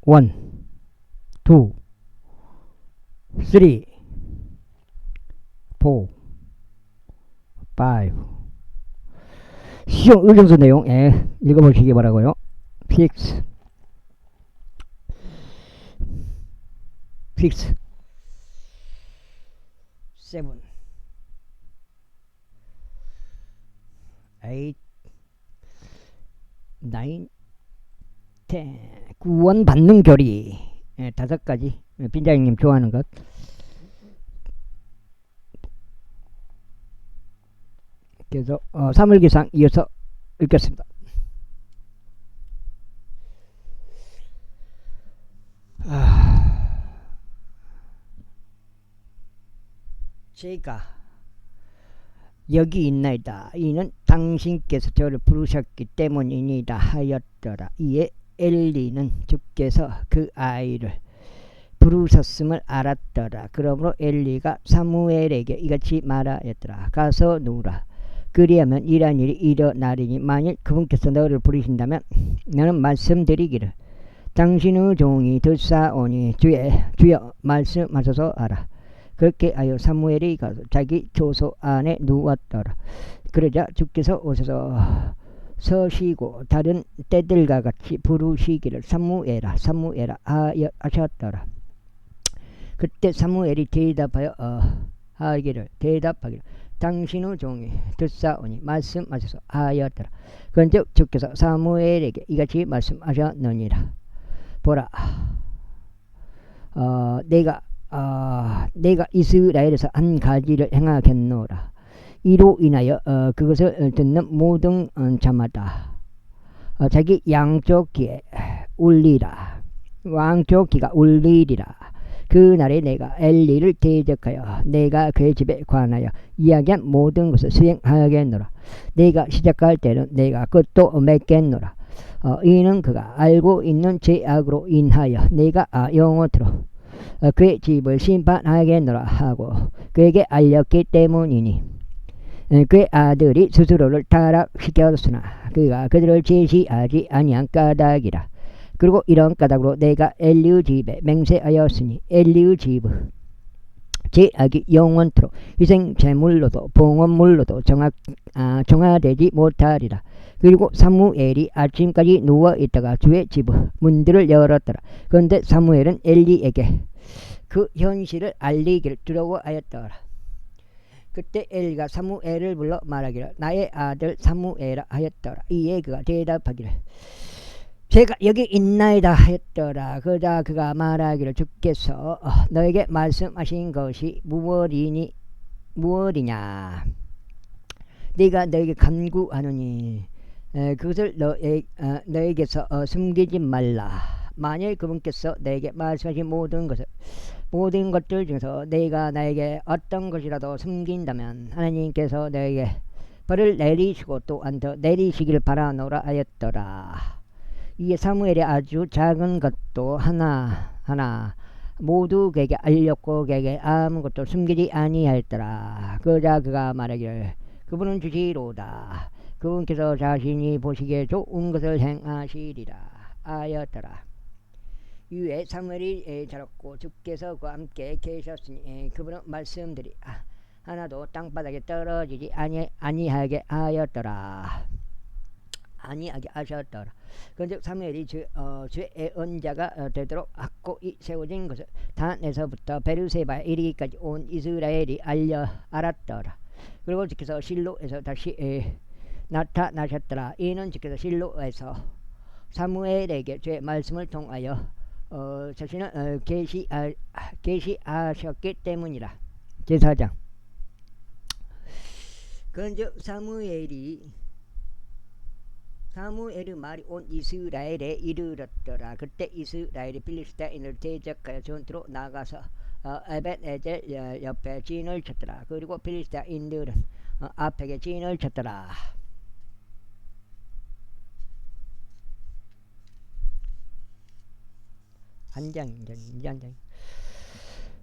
1, 2, 3, 4, 5. 시험 의정서 내용 읽어보시기 바라고요. 6, 7, 8, 9, 10. 구원 받는 교리 5가지. 빈장님 좋아하는 것. 그래서 사물기상 이어서 읽겠습니다. 제가 여기 있나이다. 이는 당신께서 저를 부르셨기 때문이니다 하였더라. 이에 엘리는 주께서 그 아이를 부르셨음을 알았더라. 그러므로 엘리가 사무엘에게 이같이 말하였더라. 가서 누우라. 그리하면 이러한 일이 일어나리니 만일 그분께서 너를 부르신다면 너는 말씀드리기를 당신의 종이 듣사오니 주여 말씀하소서 하라. 그렇게 하여 사무엘이 가서 자기 조소 안에 누웠더라. 그러자 주께서 오셔서 서시고 다른 때들과 같이 부르시기를 사무엘아 사무엘아 하셨더라. 그때 사무엘이 대답하기를 당신의 종이 듣사오니 말씀하셔서 하였더라. 그런즉 주께서 사무엘에게 이같이 말씀하셨느니라. 보라, 내가 이스라엘에서 한 가지를 행하겠노라. 이로 인하여 그것을 듣는 모든 자마다 자기 양쪽 귀에 왕쪽 귀가 울리리라. 그날에 내가 엘리를 대적하여 내가 그의 집에 관하여 이야기한 모든 것을 수행하겠노라. 내가 시작할 때는 내가 끝도 맺겠노라. 이는 그가 알고 있는 죄악으로 인하여 내가 영원토록 그의 집을 심판하겠노라 하고 그에게 알렸기 때문이니 그의 아들이 스스로를 타락시켰으나 그가 그들을 제시하지 아니한 까닭이라. 그리고 이런 까닭으로 내가 엘리의 집에 맹세하였으니 엘리의 집의 죄악이 영원토록 희생 제물로도 봉헌물로도 정화되지 못하리라. 그리고 사무엘이 아침까지 누워있다가 주의 집의 문들을 열었더라. 그런데 사무엘은 엘리에게 그 현실을 알리기를 두려워하였더라. 그때 엘리가 사무엘을 불러 말하기를 나의 아들 사무엘아 하였더라. 이에 그가 대답하기를 제가 여기 있나이다 하였더라. 그러자 그가 말하기를 주께서 너에게 말씀하신 것이 무엇이냐. 네가 너에게 간구하노니 그것을 너에게서 숨기지 말라. 만일 그분께서 너에게 말씀하신 모든 것들 중에서 네가 나에게 어떤 것이라도 숨긴다면 하나님께서 너에게 벌을 내리시고 또한 더 내리시길 바라노라 하였더라. 이에 사무엘이 아주 작은 것도 하나하나 모두 그에게 알렸고 그에게 아무것도 숨기지 아니하였더라. 그러자 그가 말하기를 그분은 주시로다. 그분께서 자신이 보시기에 좋은 것을 행하시리라 하였더라. 이후에 사무엘이 자랐고 주께서 그와 함께 계셨으니 그분은 말씀들이 하나도 땅바닥에 떨어지지 아니하게 하셨더라. 그런즉 사무엘이 주의 언자가 되도록 확고히 세워진 것을 단에서부터 베르세바에 이르기까지 온 이스라엘이 알았더라. 그리고 주께서 실로에서 다시 나타나셨더라. 이는 주께서 실로에서 사무엘에게 주의 말씀을 통하여 자신을 계시하셨기 때문이라. 제4장. 그런즉 사무엘의 말이 온 이스라엘에 이르렀더라. 그때 이스라엘이 필리스타인을 대적하여 전투로 나가서 에벤에젤 옆에 진을 쳤더라. 그리고 필리스타인들은 앞에 진을 쳤더라. 한 장.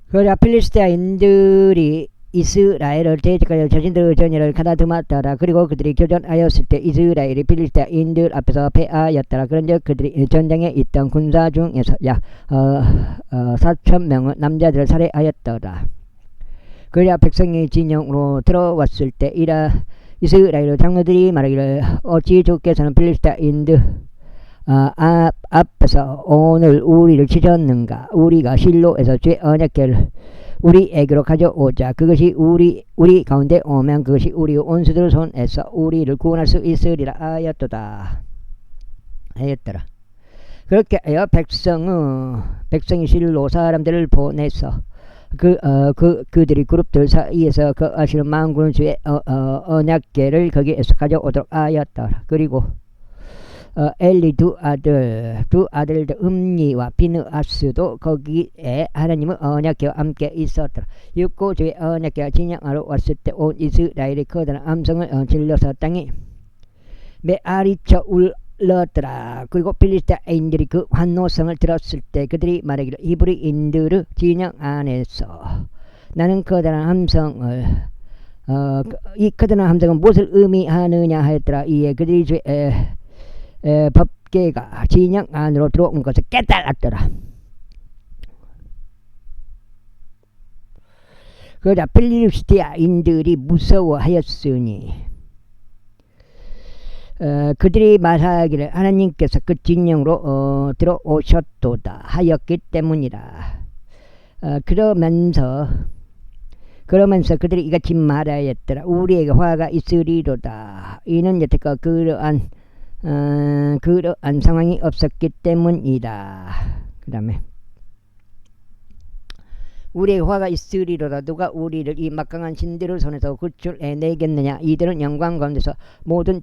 그러자 필리스타인들이 이스라엘을 대적하여 자신들의 전열을 가다듬었더라. 그리고 그들이 교전하였을 때 이스라엘이 필리스타인들 앞에서 패하였더라. 그런즉 그들이 전장에 있던 군사 중에서 약 4,000명의 남자들을 살해하였더라. 그러자 백성이 진영으로 들어왔을 때 이스라엘 장로들이 말하기를 어찌 주께서는 필리스타인들 앞에서 오늘 우리를 치셨는가. 우리가 실로에서 죄 언약궤를 우리에게로 가져오자. 그것이 우리 가운데 오면 그것이 우리 원수들 손에서 우리를 구원할 수 있으리라 하였더라. 그렇게 하여 백성이 실로 사람들을 보내서 그들이 그룹들 사이에서 그 아시는 만군수의 언약궤를 거기에서 가져오도록 하였더라. 그리고 엘리 두 아들들 음니와 비느아스도 거기에 하나님의 언약궤와 함께 있었더라. 육고주의 언약궤가 진영하러 왔을 때 온 이스라엘이 커다란 함성을 질러서 땅이 메아리쳐 울렀더라. 그리고 필리스타인들이 그 환호성을 들었을 때 그들이 말하기를 히브리인들의 진영 안에서 나는 커다란 함성을 이 커다란 함성은 무엇을 의미하느냐 하였더라. 이에 그들이 법궤가 진영 안으로 들어온 것을 깨달았더라. 그러자 필리스티아인들이 무서워하였으니 그들이 말하기를 하나님께서 그 진영으로 들어오셨도다 하였기 때문이라. 그러면서 그들이 이같이 말하였더라. 우리에게 화가 있으리로다. 이는 여태껏 그러한 상황이 없었기 때문이다. 그 다음에 우리의 화가 있으리로다. 누가 우리를 이 막강한 신들의 손에서 구출해내겠느냐. 이들은 영광 가운데서 모든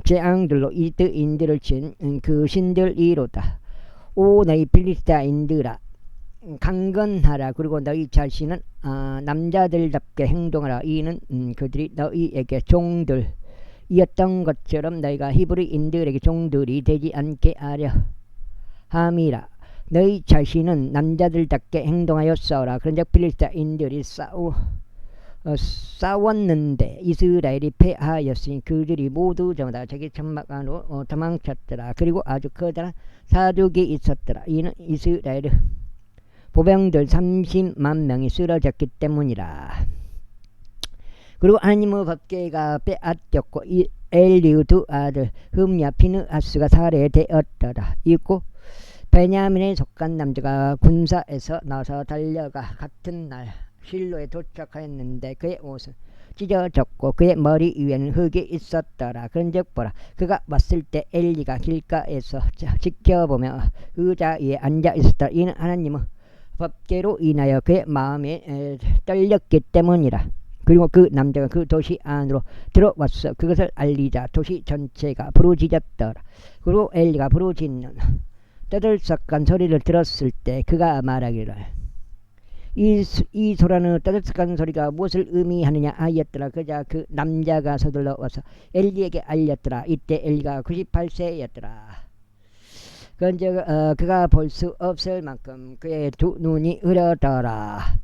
재앙들로 이들인들을 친 그 신들이로다. 오 너희 필리스타인들아 강건하라. 그리고 너희 자신은 남자들답게 행동하라. 이는 그들이 너희에게 종들이었던 것처럼 너희가 히브리인들에게 종들이 되지 않게 하려 함이라. 너희 자신은 남자들답게 행동하여 싸우라. 그런즉 필리스타인들이 싸웠는데 이스라엘이 패하였으니 그들이 모두 저마다 자기 천막 안으로 도망쳤더라. 그리고 아주 커다란 사륙이 있었더라. 이는 이스라엘의 보병들 30만 명이 쓰러졌기 때문이라. 그리고 하나님의 법궤가 빼앗겼고 엘리의 두 아들 흠야 비느하스가 살해되었더라. 있고 베냐민에 속한 남자가 군사에서 나서 달려가 같은 날 실로에 도착하였는데 그의 옷은 찢어졌고 그의 머리 위에는 흙이 있었더라. 그런즉 보라 그가 왔을 때 엘리가 길가에서 지켜보며 의자 위에 앉아 있었더라. 이는 하나님의 법궤로 인하여 그의 마음이 떨렸기 때문이라. 그리고 그 남자가 그 도시 안으로 들어왔어 그것을 알리자 도시 전체가 부르짖었더라. 그리고 엘리가 부르짖는 떠들썩한 소리를 들었을 때 그가 말하기를 이 소라는 떠들썩한 소리가 무엇을 의미하느냐 하였더라. 그자 그 남자가 서둘러 와서 엘리에게 알렸더라. 이때 엘리가 98세였더라. 그런즉 그가 볼 수 없을 만큼 그의 두 눈이 흐렸더라.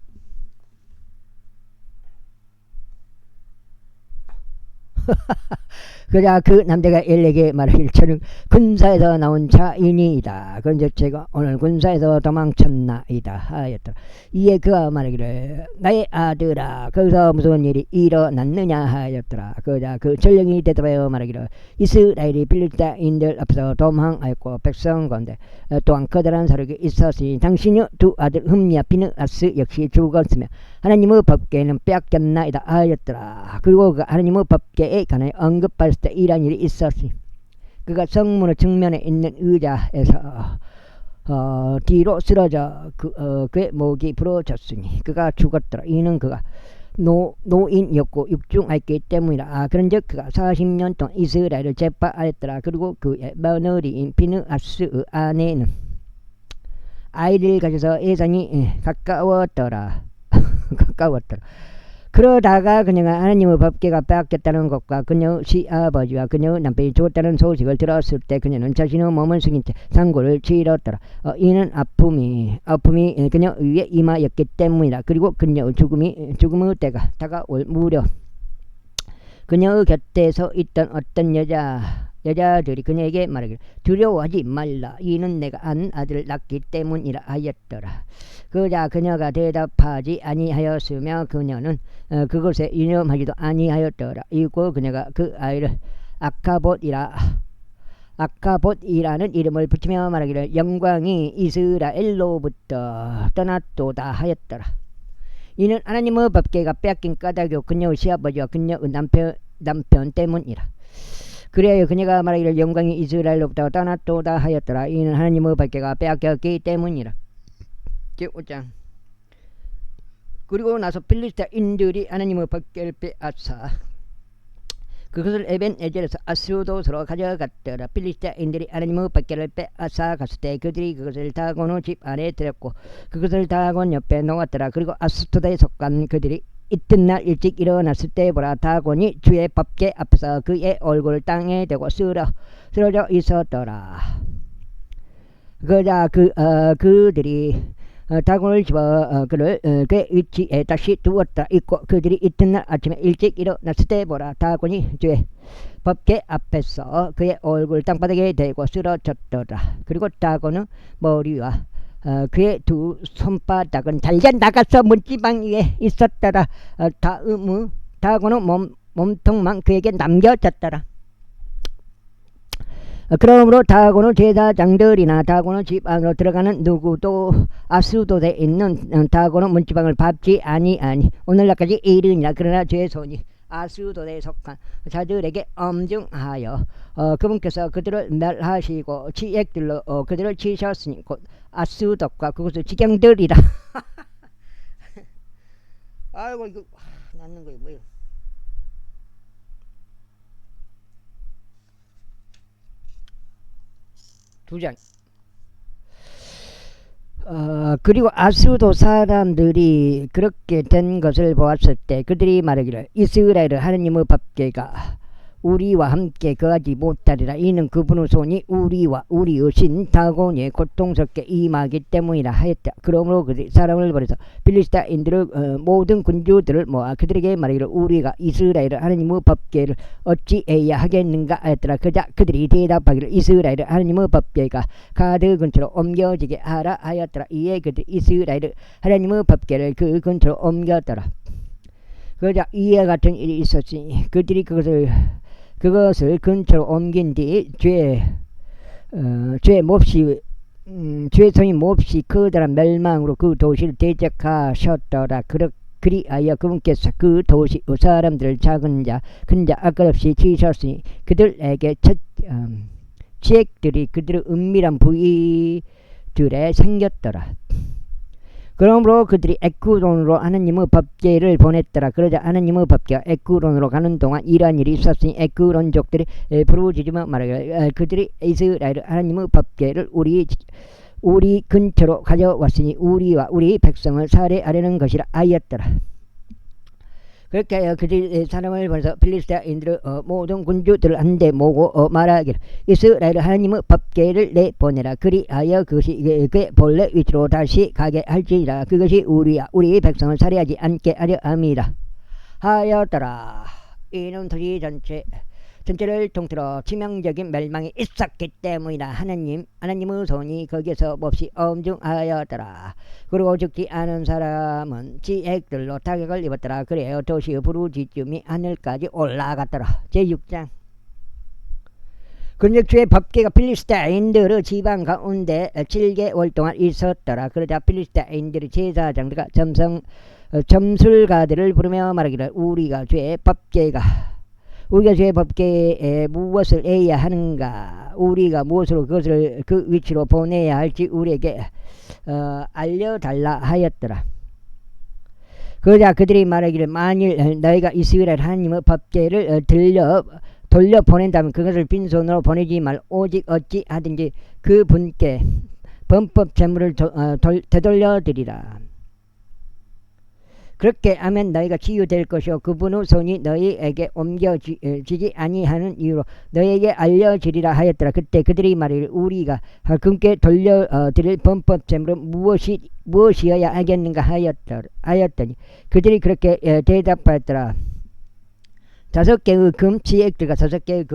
그러자 그 남자가 엘리에게 말하기를 저는 군사에서 나온 자인이다. 그런즉 제가 오늘 군사에서 도망쳤나이다 하였더라. 이에 그가 말하기를 나의 아들아 거기서 무슨 일이 일어났느냐 하였더라. 그러자 그 전령이 대답하여 말하기를 이스라엘이 필리스타인들 앞에서 도망하였고 백성 가운데 또한 커다란 사륙이 있었으니 당신의 두 아들 흠야 비느하스 역시 죽었으며 하나님의 법궤는 빼앗겼나이다 하였더라. 그리고 그 하나님의 법궤에 관하여 언급할 때 이런 일이 있었으니 그가 성문의 정면에 있는 의자에서 뒤로 쓰러져 그의 목이 부러졌으니 그가 죽었더라. 이는 그가 노인이었고 육중하였기 때문이라. 그런즉 그가 40년 동안 이스라엘을 제파하였더라. 그리고 그의 며느리인 비느하스의 아내는 아이를 가져서 예산이 가까웠더라. 그러다가 그녀가 하나님의 법궤가 빼앗겼다는 것과 그녀 시아버지와 그녀 남편이 죽었다는 소식을 들었을 때 그녀는 자신의 몸을 숙인 채 상고를 치렀더라. 이는 아픔이 그녀 위에 임하였기 때문이다. 그리고 그녀의 죽음의 때가 다가올 무렵 그녀의 곁에서 있던 어떤 여자들이 그녀에게 말하기를 두려워하지 말라. 이는 내가 안 아들을 낳기 때문이라 하였더라. 그자 그녀가 대답하지 아니하였으며 그녀는 그것에 유념하지도 아니하였더라. 이고 그녀가 그 아이를 아카봇이라는 이름을 붙이며 말하기를 영광이 이스라엘로부터 떠났도다 하였더라. 이는 하나님의 법궤가 빼앗긴 까닭이요 그녀의 시아버지와 그녀의 남편 때문이라. 그래야 그녀가 말하기를 영광이 이스라엘로부터 떠났도다 하였더라. 이는 하나님의 법궤가 빼앗겼기 때문이라. 제5장. 그리고 나서 필리스타인들이 하나님의 법궤를 빼앗아 그것을 에벤에젤에서 아스도스로 가져갔더라. 필리스타인들이 하나님의 법궤를 빼앗아 갔을 때 그들이 그것을 다곤의 집 안에 들였고 그것을 다곤 옆에 놓았더라. 그리고 아스도스에 속한 그들이 이튿날 일찍 일어났을 때 보라 다곤이 주의 법궤 앞에서 그의 얼굴을 땅에 대고 쓰러져 있었더라. 그러자 그들이 다곤을 집어 그를 그 위치에 다시 두었다. 있고 그들이 이튿날 아침에 일찍 일어났을 때 보라 다곤이 주의 법궤 앞에서 그의 얼굴 땅바닥에 대고 쓰러졌더라. 그리고 다곤의 머리와 그의 두 손바닥은 잘려 나가서 문지방 위에 있었더라. 다곤의 몸통만 그에게 남겨졌더라. 그러므로 다곤의 제사장들이나 다곤의 집 안으로 들어가는 누구도 아스도스에 있는 다곤의 문지방을 밟지 아니하니 오늘날까지 이르니라. 그러나 죄의 손이 아스도스에 속한 자들에게 엄중하여 그분께서 그들을 멸하시고 치액들로 그들을 치셨으니 곧 아스도스과 그곳의 지경들이라. 아이고 이거 낳는 거예요 뭐예요? 두 장. 그리고 아스도스 사람들이 그렇게 된 것을 보았을 때 그들이 말하기를 이스라엘 하나님의 법궤가 우리와 함께 거하지 못하리라. 이는 그분의 손이 우리와 우리의 신 다곤에 고통스럽게 임하기 때문이라 하였다. 그러므로 그들이 사람을 보내서 필리스타인들의 모든 군주들을 모아 그들에게 말하기를 우리가 이스라엘 하나님의 법궤를 어찌해야 하겠는가 하였더라. 그자 그들이 대답하기를 이스라엘 하나님의 법궤가 가드 근처로 옮겨지게 하라 하였더라. 이에 그들이 이스라엘 하나님의 법궤를 그 근처로 옮겼더라. 그자 이와 같은 일이 있었으니 그들이 그것을 근처로 옮긴 뒤 죄성이 몹시 커다란 멸망으로 그 도시를 대적하셨더라. 그리하여 그분께서 그 도시의 사람들을 작은 자 큰 자 아까없이 치셨으니 그들에게 지액들이 그들의 은밀한 부위들에 생겼더라. 그러므로 그들이 에크론으로 하나님의 법궤를 보냈더라. 그러자 하나님의 법궤가 에크론으로 가는 동안 이러한 일이 있었으니 에크론족들이 부르짖으며 말하기를 그들이 이스라엘 하나님의 법궤를 우리 근처로 가져왔으니 우리와 우리 백성을 살해하려는 것이라 하였더라. 그렇게 하여 그들이 사람을 보내서 필리스타인들의 모든 군주들을 한데 모으고 말하기를 이스라엘 하나님의 법궤를 내보내라. 그리하여 그것이 그의 본래 위치로 다시 가게 할지니라. 그것이 우리와 우리 백성을 살해하지 않게 하려 함이라 하였더라. 이는 도시 전체를 통틀어 치명적인 멸망이 있었기 때문이라. 하나님의 손이 거기에서 몹시 엄중하였더라. 그리고 죽지 않은 사람은 지액들로 타격을 입었더라. 그래요 도시의 부르짖음이 하늘까지 올라갔더라. 제6장. 그런즉 주의 법궤가 필리스타인들의 지방 가운데 7개월 동안 있었더라. 그러자 필리스타인들의 제사장들과 점술가들을 부르며 말하기를 우리가 주의 법궤에 무엇을 해야 하는가? 우리가 무엇으로 그것을 그 위치로 보내야 할지 우리에게 알려달라 하였더라. 그러자 그들이 말하기를 만일 너희가 이스라엘 하나님의 법궤를 돌려 보낸다면 그것을 빈손으로 보내지 말 오직 어찌하든지 그 분께 범법 재물을 되돌려 드리라. 그렇게 하면 너희가 치유될 것이요 그분의 손이 너희에게 옮겨지지 아니하는 이유로 너희에게 알려지리라 하였더라. 그때 그들이 말하기를 우리가 그분께 돌려드릴 범법제물은 무엇이어야 하겠는가 하였더니 그들이 그렇게 대답하였더라. 5개의 금치액들과 6개의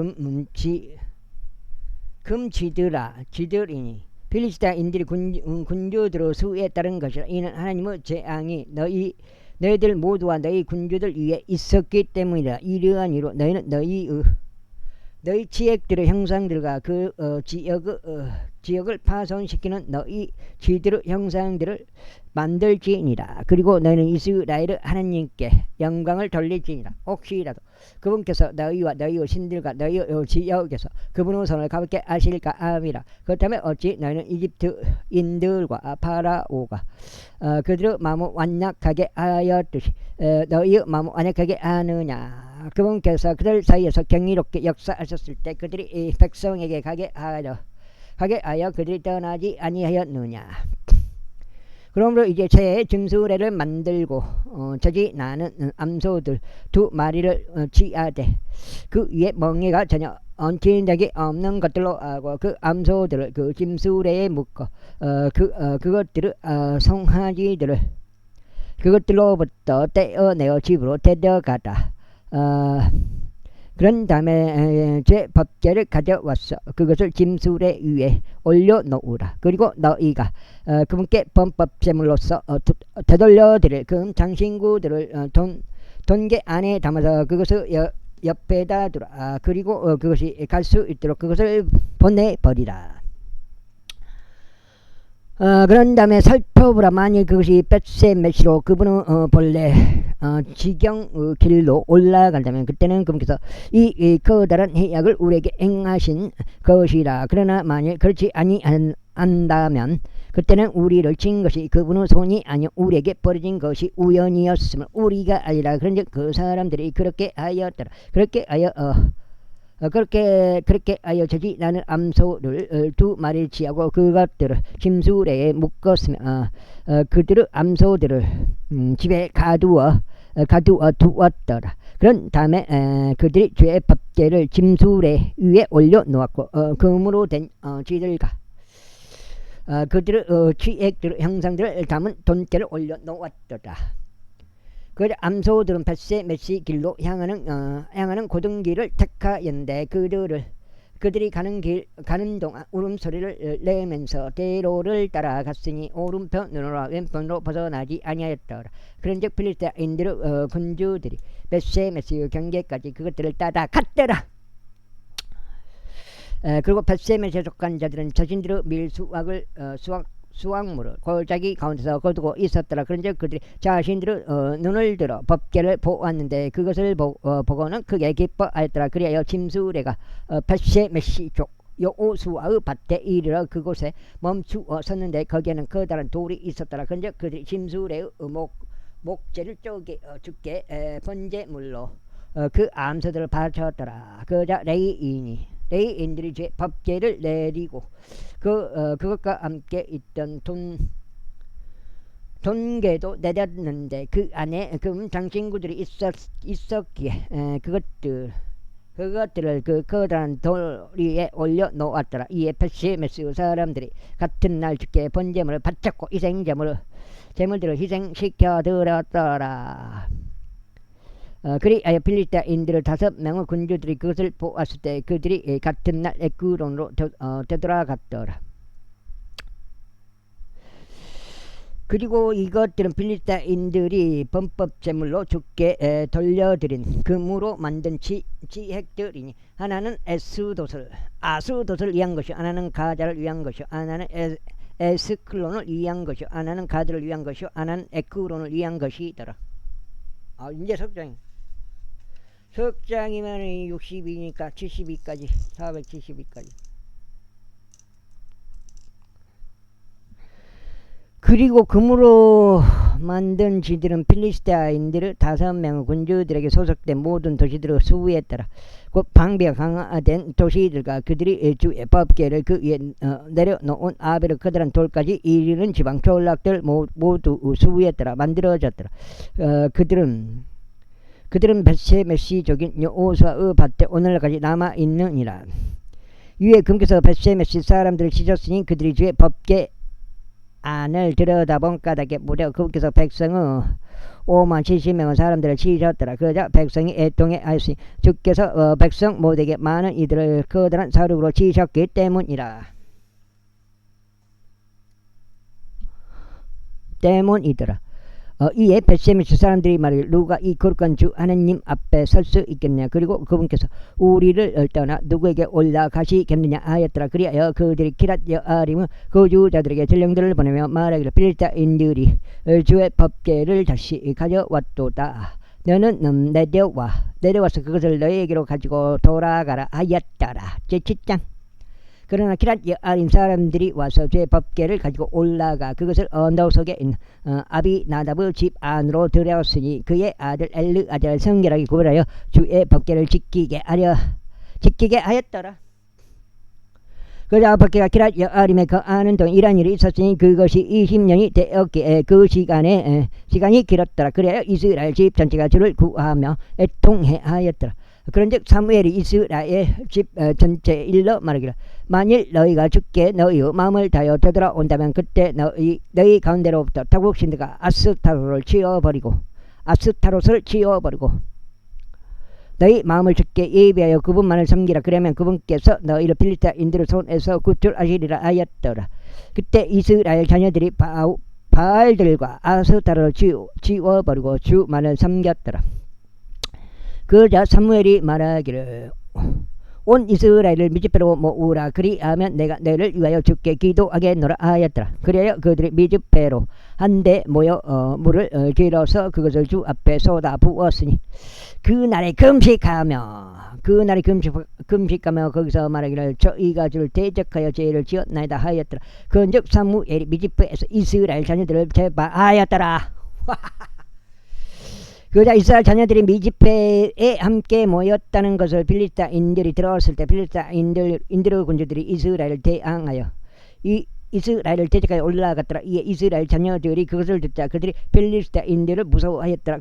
지들이니 필리스타인들이 군주들의 수에 따른 것이라. 이는 하나님의 재앙이 너희들 모두와 너희 군주들 위에 있었기 때문이라. 이러한 이로 너희는 너희 지역들의 형상들과 그 지역을 파손시키는 너희 지들의 형상들을 만들지니라. 그리고 너희는 이스라엘의 하나님께 영광을 돌릴지니라. 혹시라도 그분께서 너희와 너희의 신들과 너희의 지역에서 그분의 손을 가볍게 하실까 함이라. 그렇다면 어찌 너희는 이집트인들과 파라오가 그들의 마음을 완약하게 하였듯이 너희의 마음을 완약하게 하느냐. 그분께서 그들 사이에서 경이롭게 역사하셨을 때 그들이 이 백성에게 가게 하여 그들이 떠나지 아니하였느냐. 그러므로 이제 새 짐수레를 만들고 저지 나는 암소들 2마리를 취하되 그 위에 멍에가 전혀 얹힌 적이 없는 것들로 하고 그 암소들을 그 짐수레에 묶어 그것들을 송아지들을 그것들로부터 떼어내어 집으로 데려가다. 그런 다음에 제 법궤를 가져왔어. 그것을 짐수레 위에 올려놓으라. 그리고 너희가 그분께 범법제물로서 되돌려드릴 금 장신구들을 돈개 안에 담아서 그것을 옆에다 두라. 그리고 그것이 갈 수 있도록 그것을 보내버리라. 그런 다음에 살펴보라. 만일 그것이 벳세메시로 그분은 본래 지경 길로 올라간다면 그때는 그분께서 이 커다란 해악을 우리에게 행하신 것이라. 그러나 만일 그렇지 아니한다면 그때는 우리를 친 것이 그분의 손이 아니요 우리에게 버려진 것이 우연이었음을 우리가 아니라. 그런즉 그 사람들이 그렇게 하였더라. 그렇게 하여 저지 나는 암소를 2마리를 취하고 그것들을 짐수레에 묶었으며 그들의 암소들을 집에 가두어 두었더라. 그런 다음에 그들이 죄의 법궤를 짐수레 위에 올려놓았고 금으로 된 쥐들과 그들의 취액들 형상들을 담은 돈깨를 올려놓았더라. 그 암소들은 벳세메시 길로 향하는 고등길을 택하였는데 그들이 가는 동안 울음소리를 내면서 대로를 따라갔으니 오른편으로 왼편으로 벗어나지 아니하였더라. 그런즉 필리스타인들의 군주들이 벳세메시 경계까지 그것들을 따라갔더라. 그리고 벳세메시에 속한 자들은 자신들의 밀수확을 수확물을 골짜기 가운데서 거두고 있었더라. 그런즉 그들이 자신들의 눈을 들어 법궤를 보았는데 그것을 보고는 크게 기뻐하였더라. 그리하여 짐수레가 벳세메시 쪽 여호수아의 밭에 이르러 그곳에 멈추어 섰는데 거기에는 커다란 돌이 있었더라. 그런즉 그들이 짐수레의 목재를 쪼개 죽게 번제물로 그 암소들을 바쳤더라. 그자 레이인들이 제 법궤를 내리고 그것과 함께 있던 돈궤도 내렸는데 그 안에 금 장신구들이 있었기에 그것들을 그 커다란 돌 위에 올려놓았더라. 이에 벳세메스 사람들이 같은 날 주께 번제물을 바쳤고 제물들을 희생시켜 드렸더라. 그리하여 필리스타인들의 5명의 군주들이 그것을 보았을 때 그들이 같은 날 에크론으로 되돌아갔더라. 그리고 이것들은 필리스타인들이 범법제물로 주께 돌려드린 금으로 만든 지획들이니 하나는 아수돗을 위한 것이요 하나는 가자를 위한 것이요 하나는 에스클론을 위한 것이요 하나는 가드를 위한 것이요 하나는 에크론을 위한 것이더라. 이제 석장이면 62니까 72까지 472까지. 그리고 금으로 만든 지들은 필리스타인들을 5명의 군주들에게 소속된 모든 도시들을 수비했더라. 곧 방비가 강화된 도시들과 그들이 주의 법궤를 그 위에 내려놓은 아베르 커다란 돌까지 이르는 지방 촌락들 모두 수비했더라. 만들어졌더라. 그들은 벳세메시족인 여호수아의 밭에 오늘까지 남아있느니라. 위에 금께서 벳세메시 사람들을 치셨으니 그들이 주의 법궤 안을 들여다본 까닭에 무려 그분께서 백성의 5만 70명의 사람들을 치셨더라. 그러자 백성이 애통해 하였으니 주께서 백성 모두에게 많은 이들을 커다란 사륙으로 치셨기 때문이라. 때문이더라. 이에 벳세메시 사람들이 말하기를 누가 이 거룩한 주 하나님 앞에 설 수 있겠냐. 그리고 그분께서 우리를 떠나 누구에게 올라가시겠느냐 하였더라. 그리하여 그들이 기랏 여아림의 거주자들에게 전령들을 보내며 말하기를 필리스타인들이 주의 법궤를 다시 가져왔도다. 너는 내려와서 그것을 너희에게로 가지고 돌아가라 하였더라. 제7장. 그러나 기랏 여아림 사람들이 와서 주의 법궤를 가지고 올라가 그것을 언덕 속에 있는 아비나답의 집 안으로 들여왔으니 그의 아들 엘르아잘을 성결하게 구별하여 주의 법궤를 지키게 하였더라. 그러자 법궤가 기랏 여아림에 거하는 동안 이러한 일이 있었으니 그것이 20년이 되었기에 그 시간이 길었더라. 그래야 이스라엘 집 전체가 주를 구하며 애통해 하였더라. 그런즉 사무엘이 이스라엘 집 전체에 일러 말하기를 만일 너희가 주께 너희의 마음을 다하여 되돌아온다면 그때 너희 가운데로부터 타국 신들과 아스타롯을 치워버리고 너희 마음을 주께 예비하여 그분만을 섬기라. 그러면 그분께서 너희를 필리스타인들의 손에서 구출하시리라 하였더라. 그때 이스라엘 자녀들이 바알들과 아스타롯을 치워버리고 주만을 섬겼더라. 그러자 사무엘이 말하기를 온 이스라엘을 미즈페로 모으라. 그리하면 내가 너희를 위하여 주께 기도하겠노라 하였더라. 그래야 그들이 미즈페로 한데 모여 물을 길어서 그것을 주 앞에 쏟아 부었으니 그날에 금식하며 거기서 말하기를 저희가 주를 대적하여 죄를 지었나이다 하였더라. 그런즉 사무엘이 미즈페에서 이스라엘 자녀들을 제발하였더라. 그러자 이스라엘 자녀들이 미즈페에 함께 모였다는 것을 필리스타인들이 들었을 때 필리스타인들의 군주들이 이스라엘을 대항하여 이스라엘을 대적하여 올라갔더라. 이에 이스라엘 자녀들이 그것을 듣자 그들이 필리스타인들을 무서워하였더라.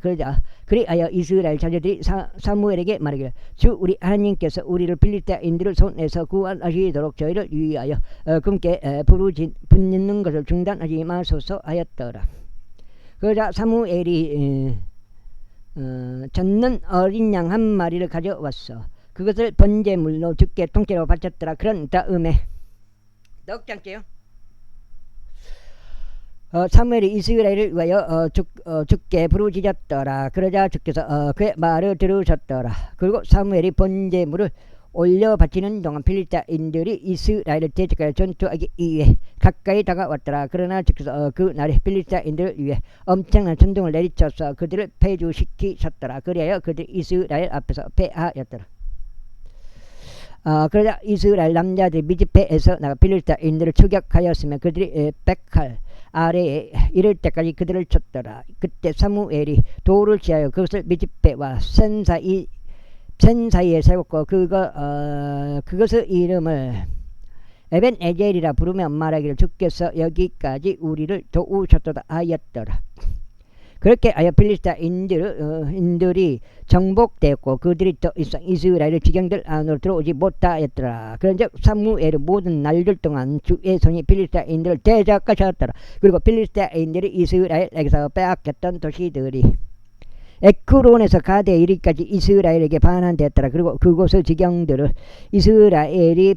그리하여 이스라엘 자녀들이 사무엘에게 말하기를 주 우리 하나님께서 우리를 필리스타인들의 손에서 구원하시도록 저희를 위하여 금께 부르짖는 것을 중단하지 마소서 하였더라. 그러자 사무엘이 젖는 어린 양 한 마리를 가져왔어. 그것을 번제물로 주께 통째로 바쳤더라. 그런 다음에 넉 장째요. 사무엘이 이스라엘을 위하여 주께 부르짖었더라. 그러자 주께서 그의 말을 들으셨더라. 그리고 사무엘이 번제물을 올려 바치는 동안 필리스타인들이 이스라엘을 대적하여 전투하기 위해 가까이 다가왔더라. 그러나 주께서 그 날에 필리스타인들을 위해 엄청난 천둥을 내리쳐서 그들을 패주시키셨더라. 그리하여 그들이 이스라엘 앞에서 패하였더라. 그러자 이스라엘 남자들이 미즈페에서 나가 필리스타인들을 추격하였으며 그들이 백할 아래에 이를 때까지 그들을 쳤더라. 그때 사무엘이 돌을 취하여 그것을 미즈페와 센 사이에 세웠고 그것의 이름을 에벤에젤이라 부르며 말하기를 주께서 여기까지 우리를 도우셨도다 하였더라. 그렇게 하여 필리스타인들이 정복되었고 그들이 더 이상 이스라엘의 지경들 안으로 들어오지 못하였더라. 그런즉 사무엘은 모든 날들 동안 주의 손이 필리스타인들을 대적하셨더라. 그리고 필리스타인들이 이스라엘에게서 빼앗겼던 도시들이 에크론에서 가데에 이르기까지 이스라엘에게 반환되었더라. 그리고 그곳의 지경들을 이스라엘이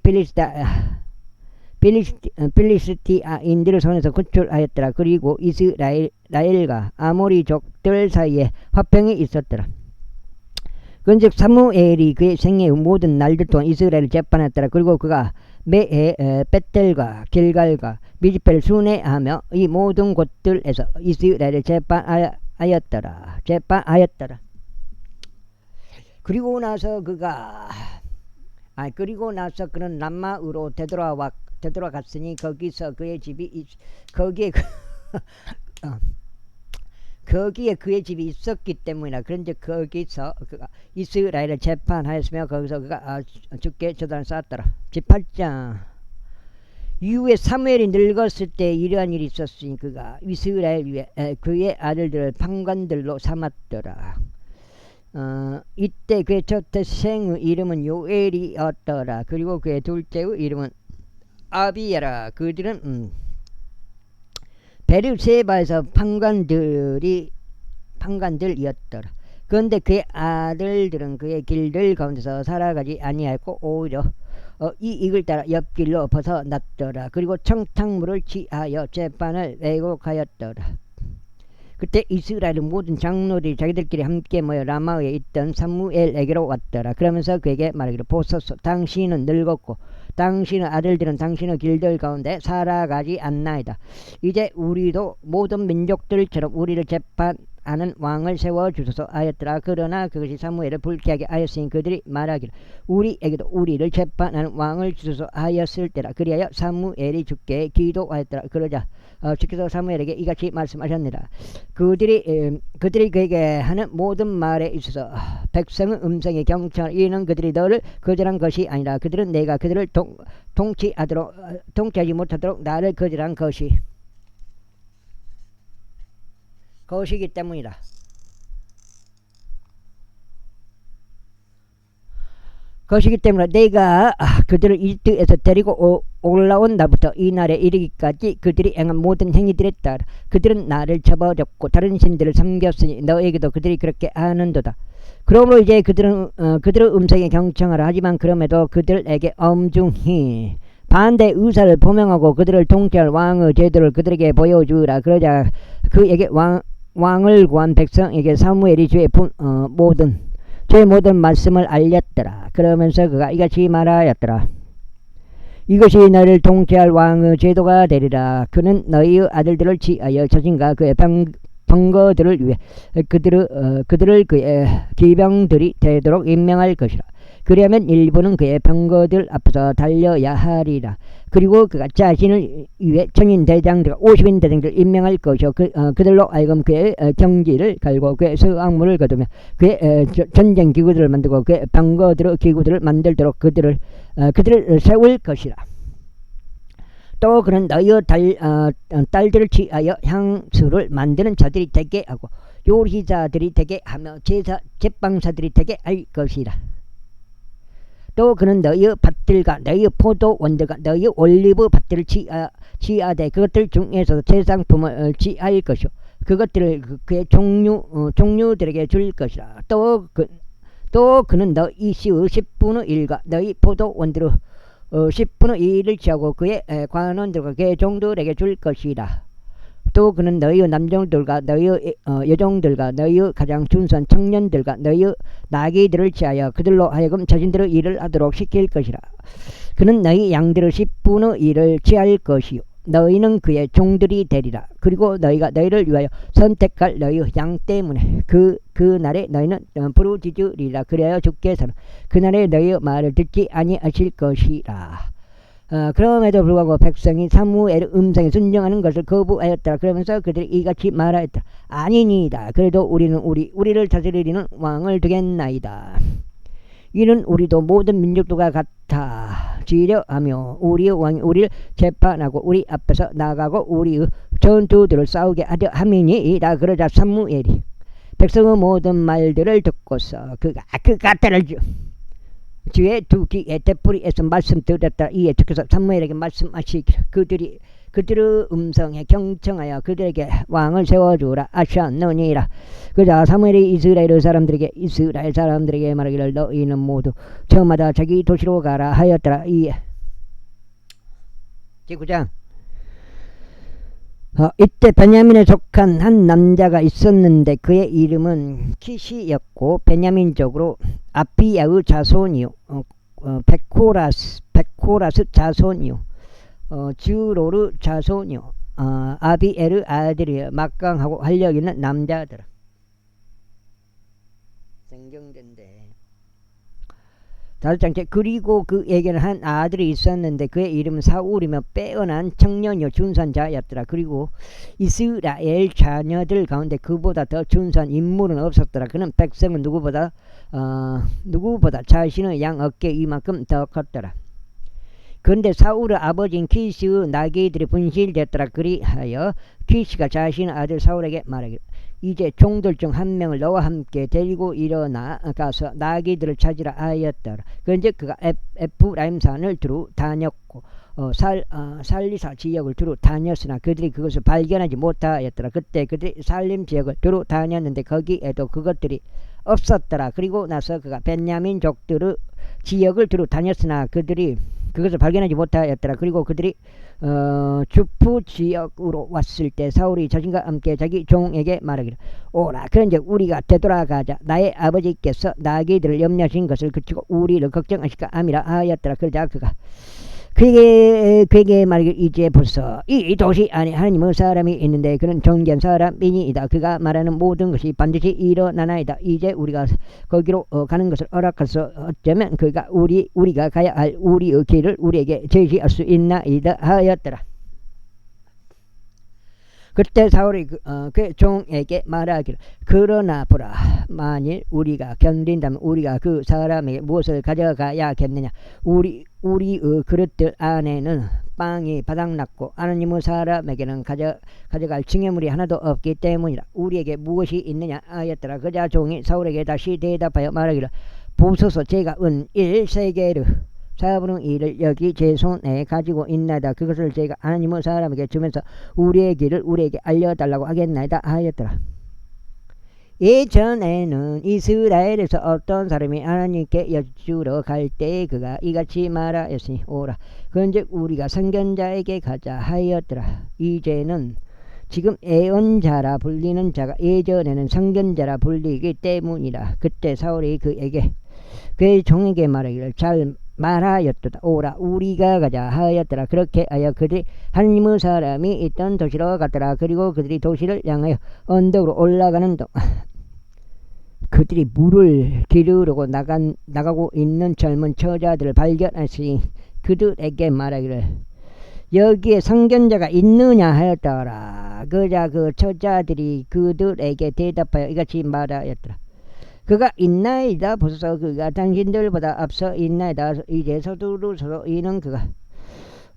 필리스티아인들의 손에서 구출하였더라. 그리고 이스라엘과 아모리족들 사이에 화평이 있었더라. 그런즉 사무엘이 그의 생애의 모든 날들 동안 이스라엘을 재판했더라. 그리고 그가 매해 벳델과 길갈과 미즈페를 순회하며 이 모든 곳들에서 이스라엘을 재판하였더라. 그리고 나서 그는 람마으로 되돌아갔으니 거기서 그의 집이 거기에 거기에 그의 집이 있었기 때문이라. 그런데 거기서 그가 이스라엘을 재판하였으며 거기서 그가 죽게 저단을 쌓았더라. 제8장 이후에 사무엘이 늙었을 때 이러한 일이 있었으니 그가 이스라엘 위에 그의 아들들을 판관들로 삼았더라. 이때 그의 첫째 생의 이름은 요엘이었더라. 그리고 그의 둘째의 이름은 아비야라. 그들은 베르세바에서 판관들이었더라. 그런데 그의 아들들은 그의 길들 가운데서 살아가지 아니하였고 오히려 이 이글 따라 옆길로 벗어났더라. 그리고 청탕물을 취하여 재판을 왜곡하였더라. 그때 이스라엘의 모든 장로들이 자기들끼리 함께 모여 라마에 있던 사무엘에게로 왔더라. 그러면서 그에게 말하기를 보소서 당신은 늙었고 당신의 아들들은 당신의 길들 가운데 살아가지 않나이다. 이제 우리도 모든 민족들처럼 우리를 재판하는 왕을 세워주소서 하였더라. 그러나 그것이 사무엘을 불쾌하게 하였으니 그들이 말하기를 우리에게도 우리를 재판하는 왕을 주소서 하였을 때라. 그리하여 사무엘이 주께 기도하였더라. 그러자 주께서 사무엘에게 이같이 말씀하셨느라. 그들이 그에게 하는 모든 말에 있어서 백성의 음성에 경청하라. 이는 그들이 너를 거절한 것이 아니라 그들은 내가 그들을 통치하지 못하도록 나를 거절한 것이기 때문이다. 것이기 때문에 내가 그들을 이집트에서 데리고 올라온 날부터 이 날에 이르기까지 그들이 행한 모든 행위들에 따라 그들은 나를 저버렸고 다른 신들을 섬겼으니 너에게도 그들이 그렇게 하는도다. 그러므로 이제 그들은 그들의 음성에 경청하라. 하지만 그럼에도 그들에게 엄중히 반대 의사를 표명하고 그들을 통치할 왕의 제도를 그들에게 보여주라. 그러자 그에게 왕을 구한 백성에게 사무엘이 주의 모든 말씀을 알렸더라. 그러면서 그가 이같이 말하였더라. 이것이 너를 통치할 왕의 제도가 되리라. 그는 너희의 아들들을 취하여 자신과 그의 병거들을 위해 그들을 그의 기병들이 되도록 임명할 것이라. 그러면 일부는 그의 병거들 앞에서 달려야 하리라. 그리고 그가 자신을 위해 청인 대장들과 50인 대장들을 임명할 것이요 그들로 하여금 그의 경기를 갈고 그의 서악물을 거두며 그의 전쟁 기구들을 만들고 그의 병거들의 기구들을 만들도록 그들을 세울 것이라. 또 그는 너희의 딸들을 취하여 향수를 만드는 자들이 되게 하고 요리자들이 되게 하며 제빵사들이 되게 할 것이라. 또 그는 너희의 밭들과 너희의 포도원들과 너희의 올리브 밭들을 취하되 그것들 중에서 제 상품을 취할 것이요 그것들을 그의 종류들에게 줄 것이라. 또 그는 너희 시의 10분의 1과 너희 포도원들의 10분의 1을 취하고 그의 관원들과 그의 종들에게 줄 것이라. 또 그는 너희의 남종들과 너희의 여종들과 너희의 가장 준수한 청년들과 너희의 나귀들을 취하여 그들로 하여금 자신들의 일을 하도록 시킬 것이라. 그는 너희 양들의 10분의 1을 취할 것이요 너희는 그의 종들이 되리라. 그리고 너희가 너희를 위하여 선택할 너희의 양 때문에 그 날에 너희는 부르짖으리라. 그래야 주께서는 그날에 너희의 말을 듣지 아니하실 것이라. 그럼에도 불구하고 백성이 사무엘의 음성에 순종하는 것을 거부하였더라. 그러면서 그들이 이같이 말하였더라. 아니니이다. 그래도 우리는 우리를 다스리는 왕을 두겠나이다. 이는 우리도 모든 민족들과 같아 지려하며 우리의 왕이 우리를 재판하고 우리 앞에서 나가고 우리의 전투들을 싸우게 하려 함이니이다. 그러자 사무엘이 백성의 모든 말들을 듣고서 그가 때를 주의 두 귀에 되풀이해서 말씀 들었다. 이에 주께서 사무엘에게 말씀하시기를 그들의 음성에 경청하여 그들에게 왕을 세워주라 하셨느니라. 그자 사무엘이 이스라엘 사람들에게 말하기를 너희는 모두 저마다 자기 도시로 가라 하였더라. 이에 제9장 이때 베냐민에 속한 한 남자가 있었는데 그의 이름은 키시였고 베냐민족으로 아비야의 자손이요 베코라스 자손이요 즈로르 자손이요 아비에르 아들이요 막강하고 활력 있는 남자더라. 생경대인데 5장째. 그리고 그에게는 한 아들이 있었는데 그의 이름은 사울이며 빼어난 청년이요 준선자였더라. 그리고 이스라엘 자녀들 가운데 그보다 더 준선 인물은 없었더라. 그는 백성은 누구보다 자신의 양 어깨 이만큼 더 컸더라. 그런데 사울의 아버지인 키스의 나귀들이 분실됐더라. 그리하여 키스가 자신의 아들 사울에게 말하기를 이제 종들 중 한 명을 너와 함께 데리고 일어나 가서 나귀들을 찾으라 하였더라. 그런즉 그가 에프라임 산을 두루 다녔고 살리사 지역을 두루 다녔으나 그들이 그것을 발견하지 못하였더라. 그때 그들이 살림 지역을 두루 다녔는데 거기에도 그것들이 없었더라. 그리고 나서 그가 베냐민 족들의 지역을 두루 다녔으나 그들이 그것을 발견하지 못하였더라. 그리고 그들이 주프 지역으로 왔을 때 사울이 자신과 함께 자기 종에게 말하기를 오라 그런즉 우리가 되돌아가자. 나의 아버지께서 나귀들을 염려하신 것을 그치고 우리를 걱정하실까 함이라 하였더라. 그러자 그가 그에게 말하기를 이제 벌써 이 도시 안에 하나님의 사람이 있는데 그는 정견 사람이니이다. 그가 말하는 모든 것이 반드시 일어나나이다. 이제 우리가 거기로 가는 것을 허락해서 어쩌면 그가 우리가 가야 할 우리의 길을 우리에게 제시할 수 있나이다 하였더라. 그때 사울이 그 종에게 말하기를 그러나 보라 만일 우리가 견딘다면 우리가 그 사람에게 무엇을 가져가야겠느냐. 우리의 그릇들 안에는 빵이 바닥났고 하나님의 사람에게는 가져갈 증여물이 하나도 없기 때문이라. 우리에게 무엇이 있느냐 하였더라. 그자 종이 사울에게 다시 대답하여 말하기를 보소서 제가 은 1세겔의 4분의 1을 여기 제 손에 가지고 있나이다. 그것을 제가 하나님의 사람에게 주면서 우리의 길을 우리에게 알려달라고 하겠나이다 하였더라. 예전에는 이스라엘에서 어떤 사람이 하나님께 여쭈러 갈 때 그가 이같이 말하였으니 오라 그런즉 우리가 선견자에게 가자 하였더라. 이제는 지금 애언자라 불리는 자가 예전에는 선견자라 불리기 때문이라. 그때 사울이 그의 종에게 말하기를 잘 말하였도다. 오라 우리가 가자 하였더라. 그렇게 하여 그들이 하나님의 사람이 있던 도시로 갔더라. 그리고 그들이 도시를 향하여 언덕으로 올라가는 동안 그들이 물을 기르려고 나가고 있는 젊은 처자들을 발견하시니 그들에게 말하기를 여기에 선견자가 있느냐 하였더라. 그자 그 처자들이 그들에게 대답하여 이같이 말하였더라. 그가 있나이다. 벌써 그가 당신들보다 앞서 있나이다. 이제 서두르소서. 이는 그가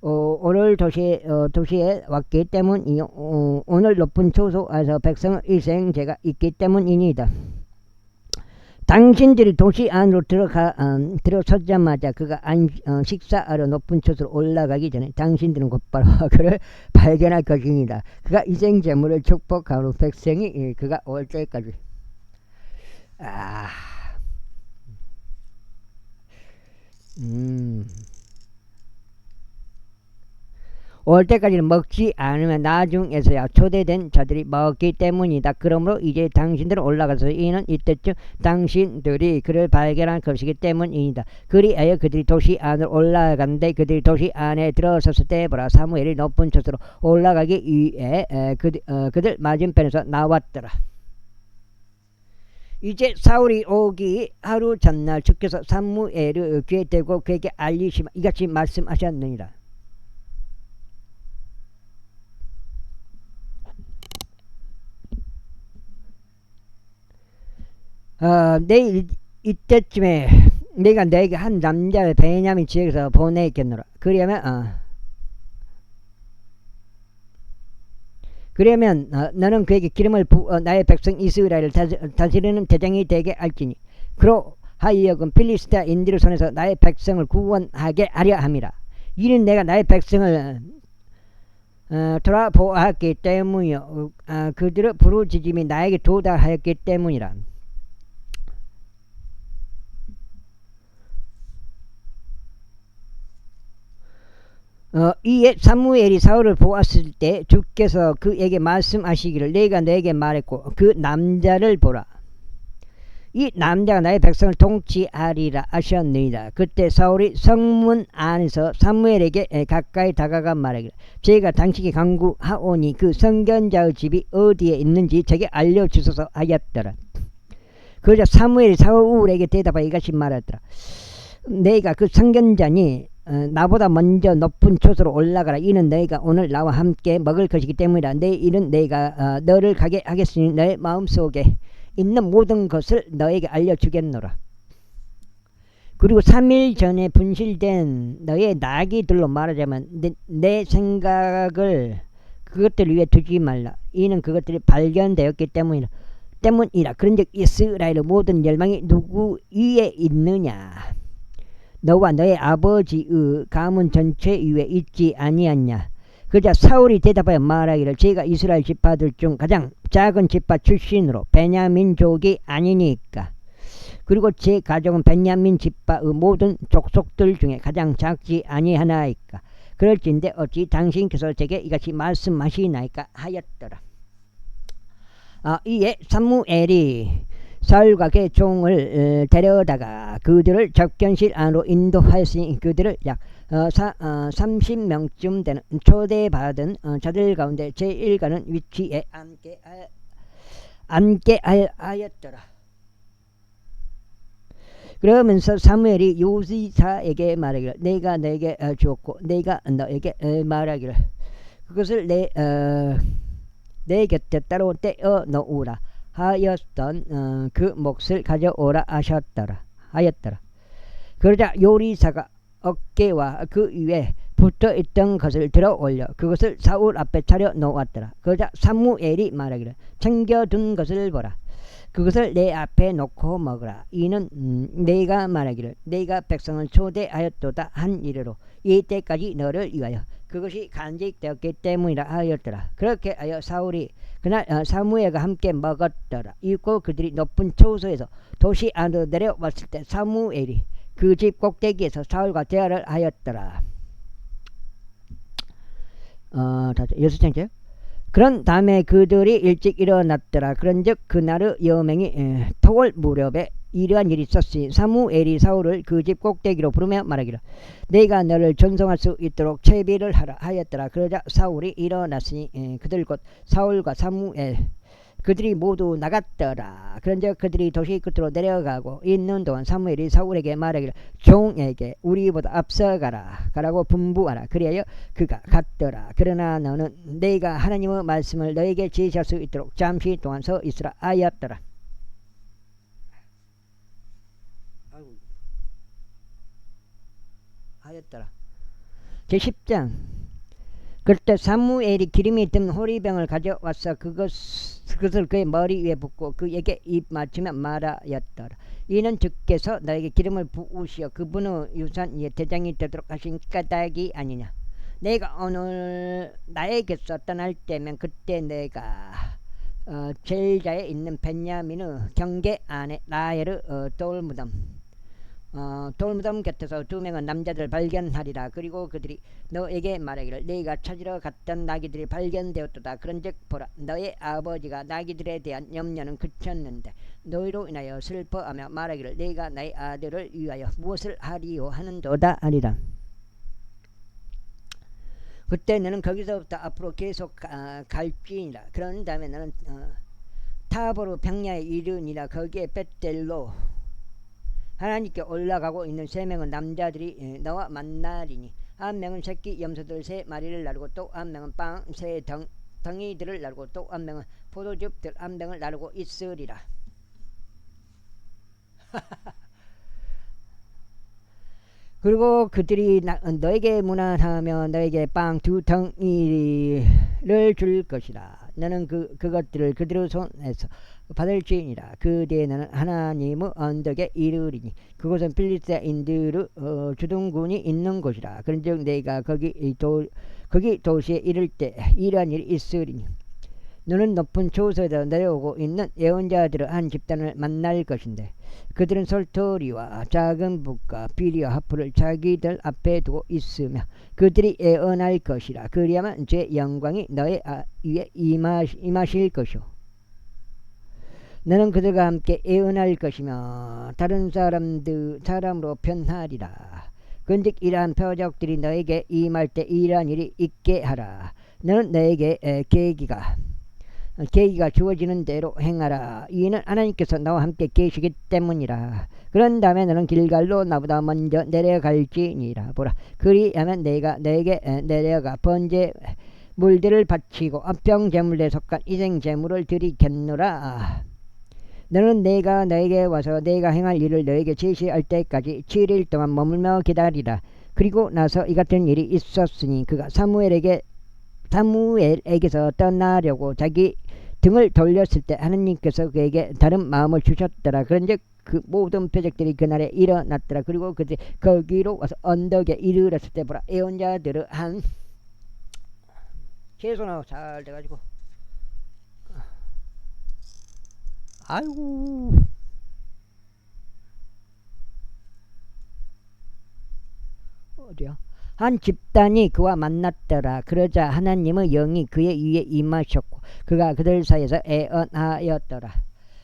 오늘 도시에 왔기 때문이요 오늘 높은 초소에서 백성의 일생제가 있기 때문이니이다. 당신들이 도시 안으로 들어서자마자 그가 식사하러 높은 초소로 올라가기 전에 당신들은 곧바로 그를 발견할 것입니다. 그가 일생제물을 축복하고 백성이 그가 올 때까지 올 때까지는 먹지 않으면 나중에서야 초대된 자들이 먹기 때문이다. 그러므로 이제 당신들은 올라가서 이는 이때쯤 당신들이 그를 발견한 것이기 때문이다. 그리하여 그들이 도시 안으로 올라간데 그들이 도시 안에 들어섰을 때 보라 사무엘이 높은 곳으로 올라가기 위해 그들 맞은편에서 나왔더라. 이제 사울이 오기 하루 전날 주께서 사무엘을 귀에 대고 그에게 알리시며 이같이 말씀하셨느니라. 내일 이때쯤에 내가 너에게 한 남자를 베냐민 지역에서 보내겠노라. 그러면 너는 그에게 기름을 부어 나의 백성 이스라엘을 다스리는 대장이 되게 할지니 그로하여금 필리스타인들의 손에서 나의 백성을 구원하게 하려 함이라. 이는 내가 나의 백성을 돌아보았기 때문이요 그들의 부르짖음이 나에게 도달하였기 때문이라. 이에 사무엘이 사울을 보았을 때 주께서 그에게 말씀하시기를 내가 너에게 말했고 그 남자를 보라. 이 남자가 나의 백성을 통치하리라 하셨느니라. 그때 사울이 성문 안에서 사무엘에게 가까이 다가가 말하기를 제가 당신에게 간구하오니 그 선견자의 집이 어디에 있는지 제게 알려주소서 하였더라. 그러자 사무엘이 사울에게 대답하여 이같이 말하더라. 내가 그 선견자니 나보다 먼저 높은 초소로 올라가라. 이는 너희가 오늘 나와 함께 먹을 것이기 때문이라. 내 일은 내가 너를 가게 하겠으니 너의 마음속에 있는 모든 것을 너에게 알려주겠노라. 그리고 3일 전에 분실된 너의 나귀들로 말하자면 내 생각을 그것들 위해 두지 말라. 이는 그것들이 발견되었기 때문이라. 그런즉 이스라엘의 모든 열망이 누구 위에 있느냐? 너와 너의 아버지의 가문 전체 위에 있지 아니하냐? 그자 사울이 대답하여 말하기를 제가 이스라엘 지파들 중 가장 작은 지파 출신으로 베냐민족이 아니니까. 그리고 제 가족은 베냐민 지파의 모든 족속들 중에 가장 작지 아니하나이까. 그럴진데 어찌 당신께서 제게 이같이 말씀하시나이까 하였더라. 이에 사무엘이 사울과 그의 종을 데려다가 그들을 접견실 안으로 인도하였으니 그들을 약 30명쯤 되는 초대받은 자들 가운데 제1가는 위치에 앉게 하였더라. 그러면서 사무엘이 요시사에게 말하기를 내가 너에게 주었고 내가 너에게 말하기를 그것을 내 곁에 따로 떼어 놓으라 하였던 그 몫을 가져오라 하였더라. 그러자 요리사가 어깨와 그 위에 붙어있던 것을 들어 올려 그것을 사울 앞에 차려 놓았더라. 그러자 사무엘이 말하기를 챙겨둔 것을 보라. 그것을 내 앞에 놓고 먹으라. 이는 내가 말하기를 내가 백성을 초대하였도다 한 이래로 이때까지 너를 위하여 그것이 간직되었기 때문이라 하였더라. 그렇게 하여 사울이 그날 사무엘과 함께 먹었더라. 이윽고 그들이 높은 초소에서 도시 안으로 내려왔을 때 사무엘이 그 집 꼭대기에서 사울과 대화를 하였더라. 6장째. 그런 다음에 그들이 일찍 일어났더라. 그런즉 그날의 여명이 토월 무렵에 이러한 일이 있었으니 사무엘이 사울을 그 집 꼭대기로 부르며 말하기를 내가 너를 전송할 수 있도록 채비를 하라 하였더라. 그러자 사울이 일어났으니 그들 곧 사울과 사무엘 그들이 모두 나갔더라. 그런즉 그들이 도시 끝으로 내려가고 있는 동안 사무엘이 사울에게 말하기를 종에게 우리보다 가라고 분부하라. 그리하여 그가 갔더라. 그러나 너는 내가 하나님의 말씀을 너에게 제시할 수 있도록 잠시 동안 서 있으라 하였더라. 제10장. 그때 사무엘이 기름이 든 호리병을 가져와서 그것을 그의 머리 위에 붓고 그에게 입 맞추며 말하였더라. 이는 주께서 너에게 기름을 부으시어 그분의 유산 위에 대장이 되도록 하신 까닭이 아니냐. 내가 오늘 나에게서 떠날 때면 그때 내가 젤자에 있는 베냐민의 경계 안에 라헬의 돌무덤 곁에서 2명의 남자들 발견하리라. 그리고 그들이 너에게 말하기를 내가 찾으러 갔던 나귀들이 발견되었도다. 그런즉 보라 너의 아버지가 나귀들에 대한 염려는 그쳤는데 너희로 인하여 슬퍼하며 말하기를 내가 나의 아들을 위하여 무엇을 하리요 하는도다 하리라. 그때 너는 거기서부터 앞으로 계속 갈지니라. 그런 다음에 너는 타보르 병야에 이르니라. 거기에 벳델로 하나님께 올라가고 있는 3명의 남자들이 너와 만나리니 한 명은 새끼 염소들 3마리를 나르고 또 한 명은 빵 3덩이들을 나르고 또 한 명은 포도즙들 1병을 나르고 있으리라. 그리고 그들이 너에게 문안하며 너에게 빵 2덩이를 줄 것이라. 너는 그것들을 그들의 손에서 받을지니라. 그뒤에 너는 하나님의 언덕에 이르리니 그곳은 필리스타인들의 주둔군이 있는 곳이라. 그런즉 내가 거기 도시에 이를 때 이러한 일이 있으리니 너는 높은 초소에서 내려오고 있는 예언자들의 한 집단을 만날 것인데 그들은 솔토리와 작은 북과 비리와 하프를 자기들 앞에 두고 있으며 그들이 예언할 것이라. 그리하면 제 영광이 너의 위에 임하실 것이오. 너는 그들과 함께 예언할 것이며 다른 사람으로 변하리라. 근즉 이러한 표적들이 너에게 임할 때 이러한 일이 있게 하라. 너는 너에게 계기가 계기가 주어지는 대로 행하라. 이는 하나님께서 나와 함께 계시기 때문이라. 그런 다음에 너는 길갈로 나보다 먼저 내려갈지니라. 보라, 그리하면 내가 너에게 내려가 번제 물들을 바치고 합병 제물에 속한 희생 제물을 드리겠노라. 너는 내가 너에게 와서 내가 행할 일을 너에게 제시할 때까지 7일 동안 머물며 기다리라. 그리고 나서 이 같은 일이 있었으니 그가 사무엘에게서 떠나려고 자기 등을 돌렸을 때 하나님께서 그에게 다른 마음을 주셨더라. 그런즉 그 모든 표적들이 그날에 일어났더라. 그리고 그들이 거기로 와서 언덕에 이르렀을 때 보라, 예언자들은 한 계속나고 잘 돼가지고 아이고 어디야? 한 집단이 그와 만났더라. 그러자 하나님의 영이 그의 위에 임하셨고 그가 그들 사이에서 애언하였더라.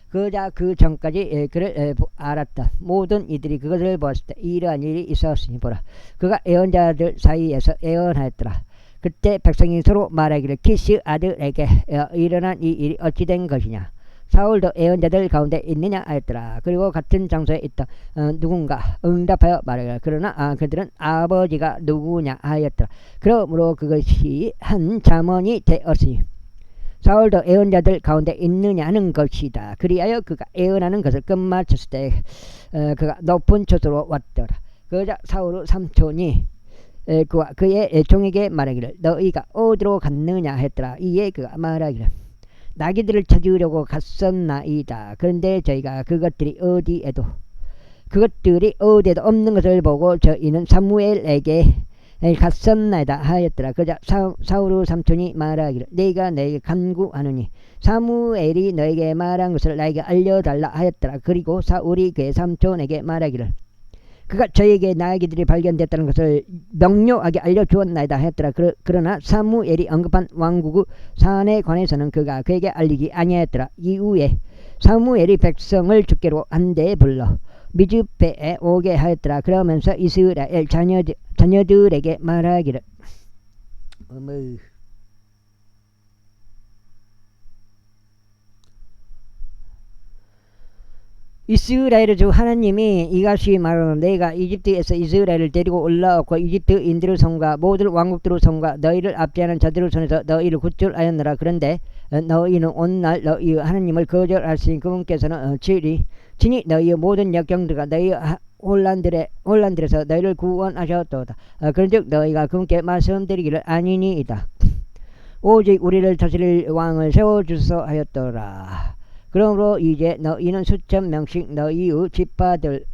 그러자 그 전까지 그를 알았다. 모든 이들이 그것을 보았을 때 이러한 일이 있었으니 보라, 그가 애언자들 사이에서 애언하였더라. 그때 백성이 서로 말하기를 키시 아들에게 일어난 이 일이 어찌 된 것이냐. 사울도 애언자들 가운데 있느냐 하였더라. 그리고 같은 장소에 있던 누군가 응답하여 말하기를 그러나 그들은 아버지가 누구냐 하였더라. 그러므로 그것이 한 잠언이 되었으니 사울도 애언자들 가운데 있느냐 하는 것이다. 그리하여 그가 애언하는 것을 끝마쳤을 때 그가 높은 초소로 왔더라. 그러자 사울의 삼촌이 그와 그의 종에게 말하기를 너희가 어디로 갔느냐 했더라. 이에 그가 말하기를 나귀들을 찾으려고 갔었나이다. 그런데 저희가 그것들이 어디에도 없는 것을 보고 저희는 사무엘에게 갔었나이다 하였더라. 그러자 사울의 삼촌이 말하기를 내가 너에게 간구하노니 사무엘이 너에게 말한 것을 나에게 알려달라 하였더라. 그리고 사울이 그의 삼촌에게 말하기를 그가 저에게 나귀들이 발견됐다는 것을 명료하게 알려주었나이다 했더라. 그러나 사무엘이 언급한 왕국의 산에 관해서는 그가 그에게 알리지 아니하였더라. 이후에 사무엘이 백성을 주께로 한 대 불러 미즈페에 오게 하였더라. 그러면서 이스라엘 자녀들에게 말하기를 이스라엘의 주 하나님이 이같이 말하노 내가 이집트에서 이스라엘을 데리고 올라왔고 이집트인들의 손과 모든 왕국들의 손과 너희를 압제하는 자들의 손에서 너희를 구출하였노라. 그런데 너희는 오늘날 너희 하나님을 거절하시니 그분께서는 친히 너희의 모든 역경들과 너희 혼란들에서 너희를 구원하셨도다. 그런즉 너희가 그분께 말씀드리기를 아니니이다. 오직 우리를 다스릴 왕을 세워주소서 하였더라. 그러므로 이제 너희는 수천 명씩 너희의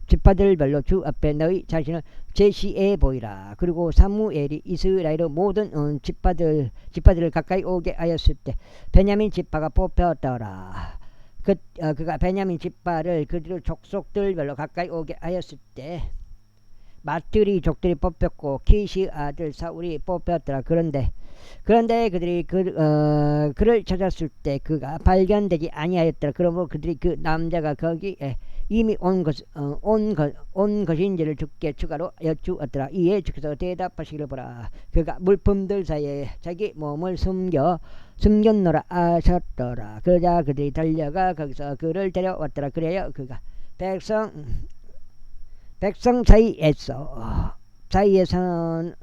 지파들별로 주 앞에 너희 자신을 제시해 보이라. 그리고 사무엘이 이스라엘의 모든 지파들을 가까이 오게 하였을 때 베냐민 지파가 뽑혔더라. 그가 베냐민 지파를 그들의 족속들별로 가까이 오게 하였을 때 마트리 족들이 뽑혔고 키시 아들 사울이 뽑혔더라. 그런데 그들이 그를 찾았을 때 그가 발견되지 아니하였더라. 그러므로 그들이 그 남자가 거기에 이미 온 것인지를 주께 추가로 여쭈었더라. 이에 주께서 대답하시기를 보라, 그가 물품들 사이에 자기 몸을 숨겼노라 하셨더라. 그러자 그들이 달려가 거기서 그를 데려왔더라. 그래야 그가 백성 사이에서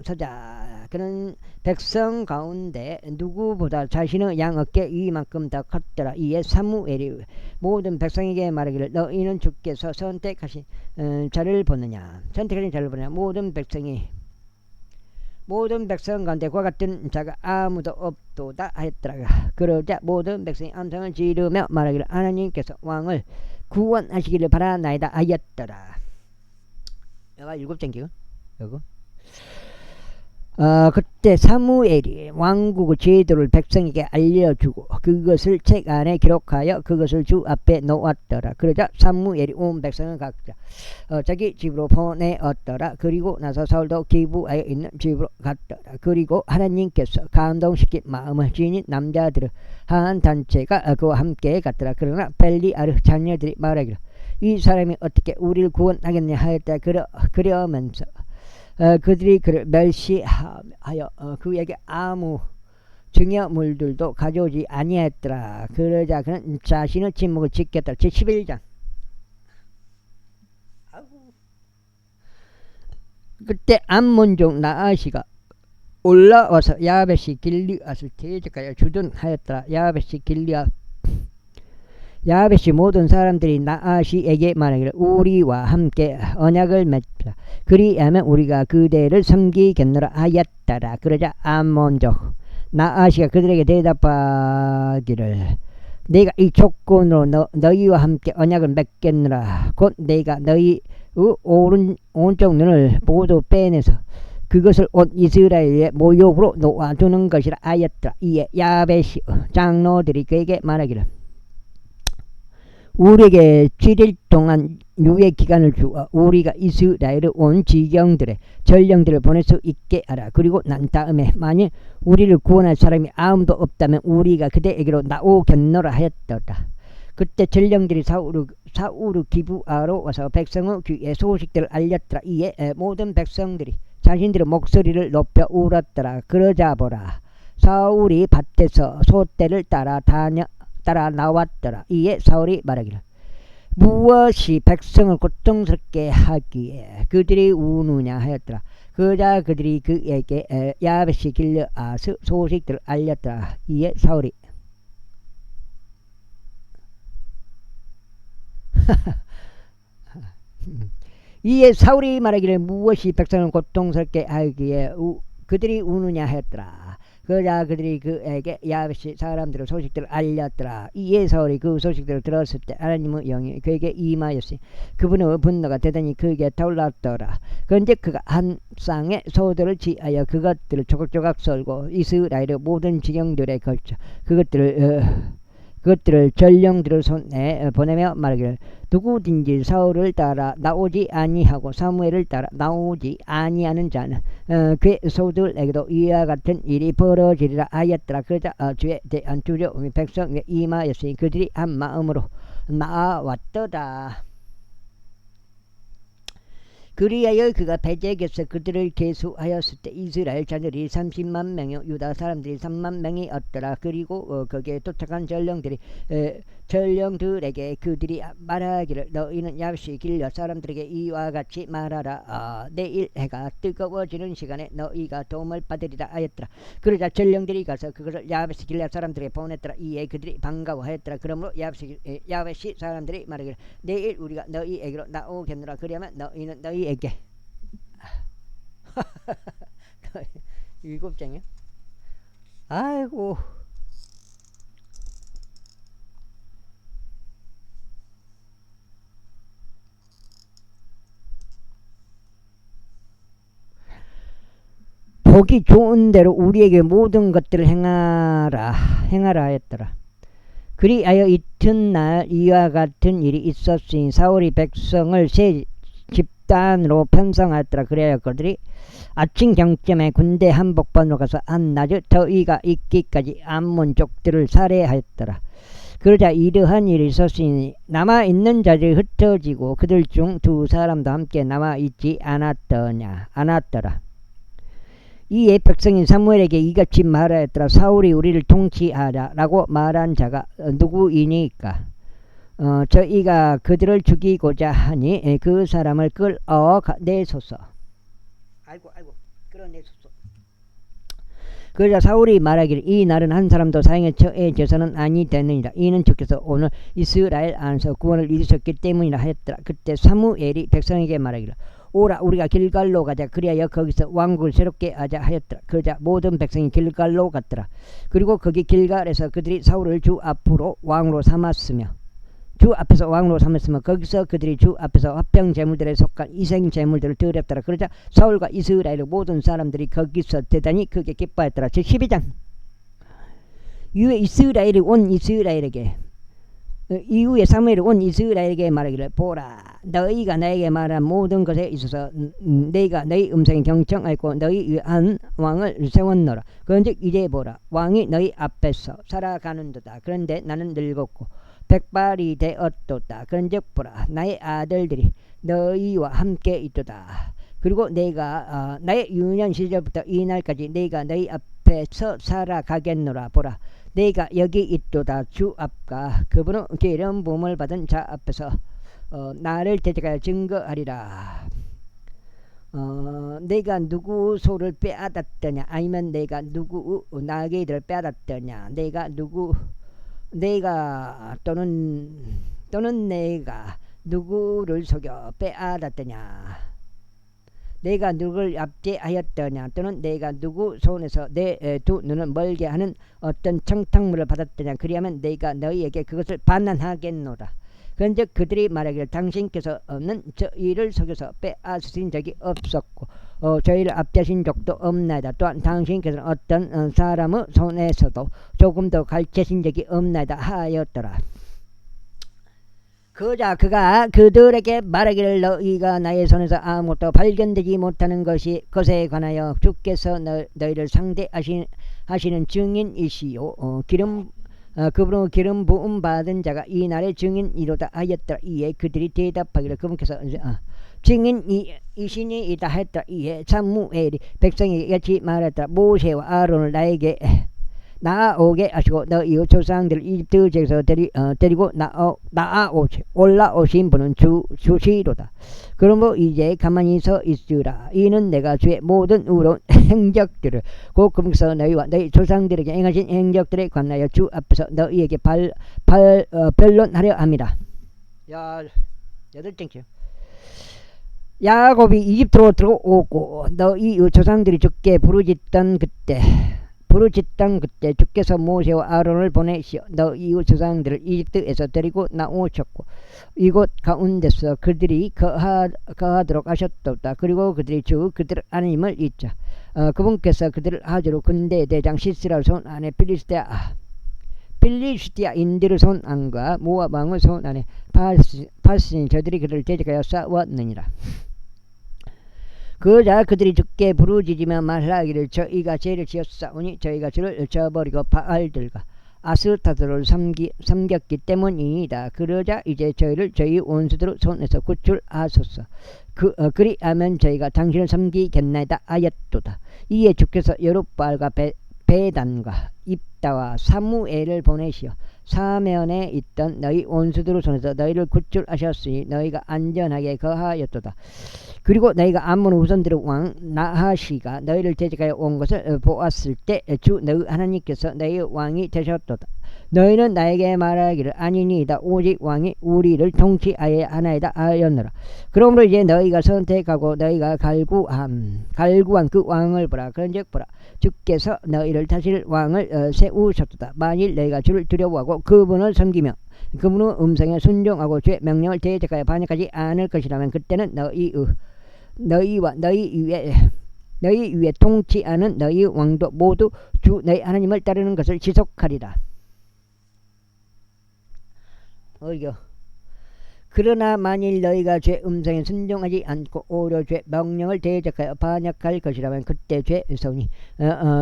서자. 그는 백성 가운데 누구보다 자신의 양 어깨 이만큼 더 컸더라. 이에 사무엘이 모든 백성에게 말하기를 너희는 주께서 선택하신 자를 보느냐. 모든 백성 가운데 그와 같은 자가 아무도 없도다 하였더라. 그러자 모든 백성이 함성을 지르며 말하기를 하나님께서 왕을 구원하시기를 바라나이다 하였더라. 여가 7장기요. 요거. 그때 사무엘이 왕국의 제도를 백성에게 알려주고 그것을 책 안에 기록하여 그것을 주 앞에 놓았더라. 그러자 사무엘이 온 백성을 각자 자기 집으로 보내었더라. 그리고 나서 사울도 기부하여 있는 집으로 갔더라. 그리고 하나님께서 감동시킨 마음을 지닌 남자들의 한 단체가 그와 함께 갔더라. 그러나 벨리아르 자녀들이 말하기를 이 사람이 어떻게 우리를 구원하겠냐 하였다. 그러면서 그들이 그를 멸시하여 그에게 아무 증여물들도 가져오지 아니했더라. 그러자 그는 자신의 침묵을 지켰더라. 제11장. 그때 암몬종 나아시가 올라와서 야베시 길리앗을 대적하여 주둔하였더라. 야베시 모든 사람들이 나아시에게 말하기를 우리와 함께 언약을 맺자. 그리하면 우리가 그대를 섬기겠노라 하였더라. 그러자 암몬족 나아시가 그들에게 대답하기를 내가 이 조건으로 너희와 함께 언약을 맺겠노라. 곧 내가 너희의 오른쪽 눈을 모두 빼내서 그것을 온 이스라엘의 모욕으로 놓아두는 것이라 하였더라. 이에 야베시 장로들이 그에게 말하기를 우리에게 7일 동안 유예 기간을 주어 우리가 이스라엘의 온 지경들의 전령들을 보낼 수 있게 하라. 그리고 난 다음에 만일 우리를 구원할 사람이 아무도 없다면 우리가 그대에게로 나오겠노라 하였더라. 그때 전령들이 사우르 기브아로 와서 백성의 귀에 소식들을 알렸더라. 이에 모든 백성들이 자신들의 목소리를 높여 울었더라. 그러자 보라, 사울이 밭에서 소떼를 따라 나왔더라. 이에 사울이 말하기를 무엇이 백성을 고통스럽게 하기에 그들이 우느냐 하였더라. 그러자 그들이 그에게 야베시 길르앗의 소식들을 알렸더라. 이에 사울이 말하기를 무엇이 백성을 고통스럽게 하기에 그들이 우느냐 하였더라. 그러자 그들이 그에게 야베시 사람들의 소식들을 알렸더라. 이에 사울이 그 소식들을 들었을 때 하나님의 영이 그에게 임하였으니 그분의 분노가 대단히 크게 타올랐더라. 그런데 그가 한 쌍의 소들을 지하여 그것들을 조각조각 썰고 이스라엘의 모든 지경들에 걸쳐 그것들을 전령들의 손에 보내며 말하기를 누구든지 사울을 따라 나오지 아니하고 사무엘을 따라 나오지 아니하는 자는 그의 소들에게도 이와 같은 일이 벌어지리라 하였더라. 그러자 주에 대한 두려움이 백성에게 임하였으니 그들이 한 마음으로 나아왔더라. 그리하여 그가 베제에서 그들을 계수하였을 때 이스라엘 자녀들이 30만 명이요 유다 사람들이 3만 명이었더라. 그리고 거기에 도착한 전령들에게 그들이 말하기를 너희는 야베시 길르앗 사람들에게 이와 같이 말하라. 내일 해가 뜨거워지는 시간에 너희가 도움을 받으리라 하였더라. 그러자 전령들이 가서 그것을 야베시 길르앗 사람들에게 보냈더라. 이에 그들이 반가워하였더라. 그러므로 야베시 사람들이 말하기를 내일 우리가 너희에게로 나오겠노라. 그러면 너희는 너희에게 일곱 장이야? 아이고, 보기 좋은 대로 우리에게 모든 것들을 행하라 하였더라. 그리하여 이튿날 이와 같은 일이 있었으니 사울이 백성을 세 집단으로 편성하였더라. 그래야 그들이 아침 경쯤에 군대 한복판으로 가서 한낮에 더위가 있기까지 암몬족들을 살해하였더라. 그러자 이러한 일이 있었으니 남아있는 자들이 흩어지고 그들 중 2사람도 함께 남아있지 않았더라. 이에 백성인 사무엘에게 이같이 말하였더라. 사울이 우리를 통치하라라고 말한 자가 누구이니까? 저희가 그들을 죽이고자 하니 그 사람을 끌어내소서. 아이고 끌어내소서. 그러자 사울이 말하기를 이 날은 한 사람도 사형에 처해져서는 아니 되느니라. 이는 주께서 오늘 이스라엘 안에서 구원을 이루셨기 때문이라 하였더라. 그때 사무엘이 백성에게 말하기를 오라 우리가 길갈로 가자. 그리하여 거기서 왕국을 새롭게 하자 하였더라. 그러자 모든 백성이 길갈로 갔더라. 그리고 거기 길갈에서 그들이 사울을 주 앞으로 왕으로 삼았으며 거기서 그들이 주 앞에서 화평 제물들에 속한 이생 제물들을 드렸더라. 그러자 사울과 이스라엘의 모든 사람들이 거기서 대단히 크게 기뻐했더라. 제12장. 이후에 사무엘이 온 이스라엘에게 말하기를 보라 너희가 나에게 말한 모든 것에 있어서 내가 너희 음성에 경청하였고 너희 위에 한 왕을 세웠노라. 그런즉 이제 보라 왕이 너희 앞에서 살아가는도다. 그런데 나는 늙었고 백발이 되었도다. 그런즉 보라 나의 아들들이 너희와 함께 있도다. 그리고 내가 나의 유년 시절부터 이 날까지 내가 너희 앞에서 살아가겠노라. 보라, 내가 여기 있도다. 주 앞과 그분은 기름 부음을 받은 자 앞에서 나를 대적하여 증거하리라. 내가 누구 소를 빼앗았더냐, 아니면 내가 누구 나귀들을 빼앗았더냐, 내가 또는 내가 누구를 속여 빼앗았더냐, 내가 누구를 압제하였더냐, 또는 내가 누구 손에서 내 두 눈을 멀게 하는 어떤 청탁물을 받았더냐, 그리하면 내가 너희에게 그것을 반환하겠노라. 그런즉 그들이 말하기를 당신께서는 저희를 속여서 빼앗으신 적이 없었고 저희를 압제하신 적도 없나이다. 또한 당신께서는 어떤 사람의 손에서도 조금도 가르치신 적이 없나이다 하였더라. 그가 그들에게 말하기를 너희가 나의 손에서 아무것도 발견되지 못하는 것에 관하여 주께서 너희를 상대하시는 증인이시요 그분은 기름 부음 받은 자가 이 날의 증인이로다 하였더라. 이에 그들이 대답하기를 그분께서 증인이시니이다 했더라. 이에 사무엘이 백성에게 같이 말했더라. 모세와 아론을 나에게 나아오게 하시고 너희 조상들을 이집트 지에서 데리고 올라오신 분은 주시로다. 그러므로 이제 가만히 서 있으라. 이는 내가 주의 모든 의로운 행적들을 곧 그분께서 너희와 너희 조상들에게 행하신 행적들에 관하여 주 앞에서 너희에게 변론하려 합니다. 야, 8장이요. 야곱이 이집트로 들어오고 너희 조상들이 주께 부르짖던 그때 주께서 모세와 아론을 보내시어 너희 조상들을 이집트에서 데리고 나오셨고 이곳 가운데서 그들이 거하도록 하셨도다. 그리고 그들이 그들 하나님을 잊자. 그분께서 그들을 하주로 군대 대장 시스라의 손 안에 필리스티아인들의 손 안과 모압 왕의 손 안에 파스인 저들이 그들을 대적하여 싸웠느니라. 그자 그들이 주께 부르짖으며 말하기를 저희가 죄를 지었사오니 저희가 주를 저버리고 바알들과 아스타들을 섬겼기 때문이다. 그러자 이제 저희를 저희 원수들 손에서 구출하소서. 그리하면 저희가 당신을 섬기겠나이다 하였도다. 이에 주께서 여룹바알과 베단과 입다와 사무엘을 보내시어 사면에 있던 너희 원수들의 손에서 너희를 구출하셨으니 너희가 안전하게 거하였도다. 그리고 너희가 암몬 후손들의 왕 나하시가 너희를 대적하여 온 것을 보았을 때 주 너희 하나님께서 너희의 왕이 되셨도다. 너희는 나에게 말하기를 아니니이다. 오직 왕이 우리를 통치하여야 하나이다 하였노라. 그러므로 이제 너희가 선택하고 너희가 갈구한 그 왕을 보라. 그런즉 보라, 주께서 너희를 다스릴 왕을 세우셨도다. 만일 너희가 주를 두려워하고 그분을 섬기며 그분의 음성에 순종하고 주의 명령을 대적하여 반역하지 않을 것이라면 그때는 너희와 너희 위에 통치하는 너희 왕도 모두 주 너희 하나님을 따르는 것을 지속하리라. 그러나 만일 너희가 죄 음성에 순종하지 않고 오히려 죄 명령을 대적하여 반역할 것이라면 그때 죄의 손이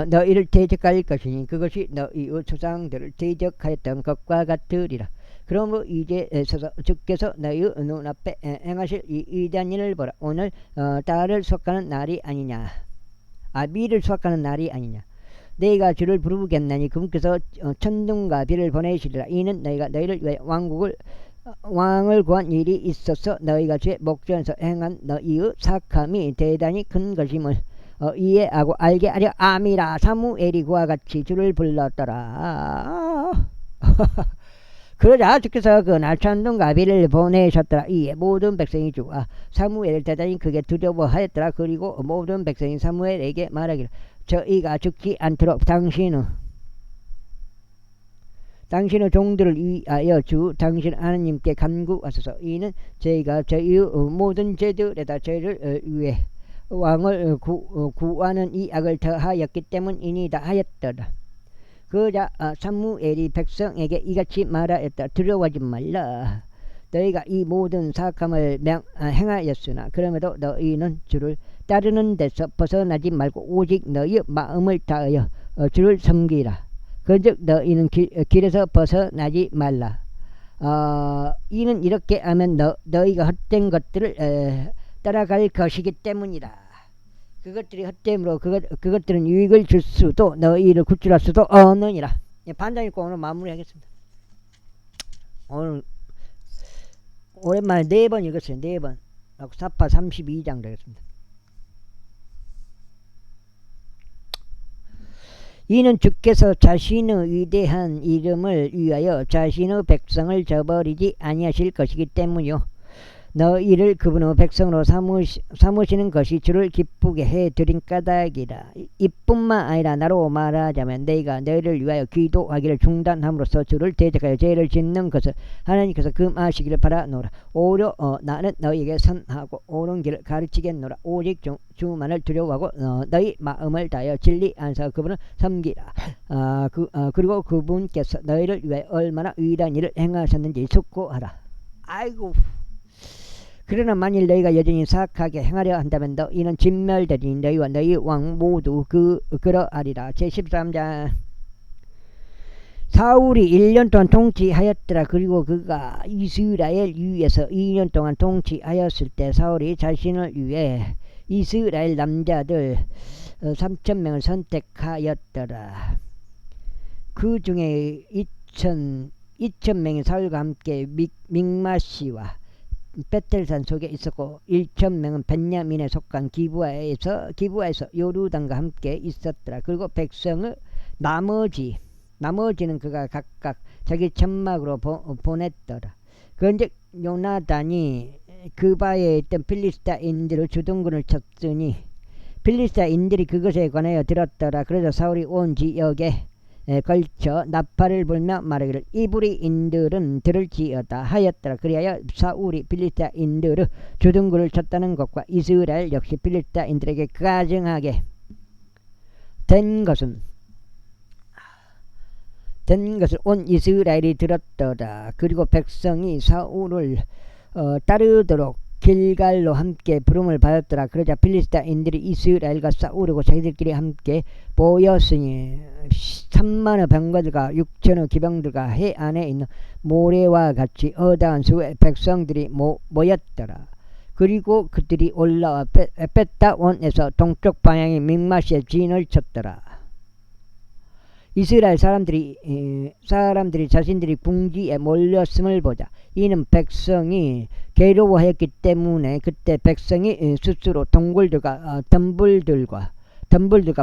너희를 대적할 것이니 그것이 너희의 조상들을 대적하였던 것과 같으리라. 그러므로 이제 서서 주께서 너희의 눈앞에 행하실 이 위대한 일을 보라. 오늘 달을 수확하는 날이 아니냐, 밀을 수확하는 날이 아니냐. 너희가 주를 부르겠나니 그분께서 천둥과 비를 보내시리라. 이는 너희가 너희를 위해 왕을 구한 일이 있어서 너희가 주의 목전에서 행한 너희의 사함이 대단히 큰 것임을 이해하고 알게 하려 함이라. 사무엘이 그와 같이 주를 불렀더라. 그러자 주께서 그날 천둥과 비를 보내셨더라. 이에 모든 백성이 주와 사무엘을 대단히 크게 두려워하였더라. 그리고 모든 백성이 사무엘에게 말하기를 저희가 죽지 않도록 당신의 종들을 위하여 당신 하나님께 간구하소서. 이는 저희가 저희의 모든 죄들에다 저희를 위해 왕을 구하는 이 악을 더하였기 때문이니다 하였더라. 그러자 사무엘이 백성에게 이같이 말하였다. 두려워하지 말라. 너희가 이 모든 사악함을 행하였으나 그럼에도 너희는 주를 따르는 데서 벗어나지 말고 오직 너희의 마음을 다하여 주를 섬기라. 그런즉 너희는 길에서 벗어나지 말라. 이는 이렇게 하면 너희가 헛된 것들을 따라갈 것이기 때문이다. 그것들이 헛됨으로 그것들은 유익을 줄 수도 너희를 구출할 수도 없느니라. 반장 읽고 오늘 마무리하겠습니다. 오늘 오랜만에 4번 읽었어요. 4번. 사파 32장 되겠습니다. 이는 주께서 자신의 위대한 이름을 위하여 자신의 백성을 저버리지 아니하실 것이기 때문이요. 너희를 그분의 백성으로 삼으시는 것이 주를 기쁘게 해드린 까닭이라. 이뿐만 아니라 나로 말하자면 너희가 너희를 위하여 기도하기를 중단함으로써 주를 대적하여 죄를 짓는 것을 하나님께서 금하시기를 바라노라. 오히려 나는 너희에게 선하고 옳은 길을 가르치겠노라. 오직 주만을 두려워하고 너희 마음을 다하여 진리 안에서 그분을 섬기라. 그리고 그분께서 너희를 위하여 얼마나 위대한 일을 행하셨는지 숙고하라. 아이고. 그러나 만일 너희가 여전히 사악하게 행하려 한다면 너희는 진멸되리니 너희와 너희 왕 모두 그러하리라. 제13장. 사울이 1년 동안 통치하였더라. 그리고 그가 이스라엘 위에서 2년 동안 통치하였을 때 사울이 자신을 위해 이스라엘 남자들 3,000명을 선택하였더라. 그 중에 2,000명이 사울과 함께 믹마시와 베텔산 속에 있었고 1,000명은 벤야민에 속한 기브아에서 요르단과 함께 있었더라. 그리고 백성의 나머지는 그가 각각 자기 천막으로 보냈더라. 그런데 요나단이 그바에 있던 필리스타인들의 주둔군을 쳤으니 필리스타인들이 그것에 관하여 들었더라. 그래서 사울이 온 지역에 걸쳐 나팔을 불며 말하기를 이브리인들은 들을지어다 하였더라. 그리하여 사울이 필리스타인들의 주둔군을 쳤다는 것과 이스라엘 역시 필리스타인들에게 가증하게 된 것을 온 이스라엘이 들었더라. 그리고 백성이 사울을 따르도록 길갈로 함께 부름을 받았더라. 그러자 필리스타인들이 이스라엘과 싸우려고 자기들끼리 함께 모였으니 3만의 병거들과 6천의 기병들과 해 안에 있는 모래와 같이 어다한 수의 백성들이 모였더라. 그리고 그들이 올라와 베타원에서 동쪽 방향의 믹마시에 진을 쳤더라. 이스라엘 사람들이 자신들이 궁지에 몰렸음을 보자. 이는 백성이 괴로워했기 때문에 그때 백성이 스스로 동굴들과 덤불들과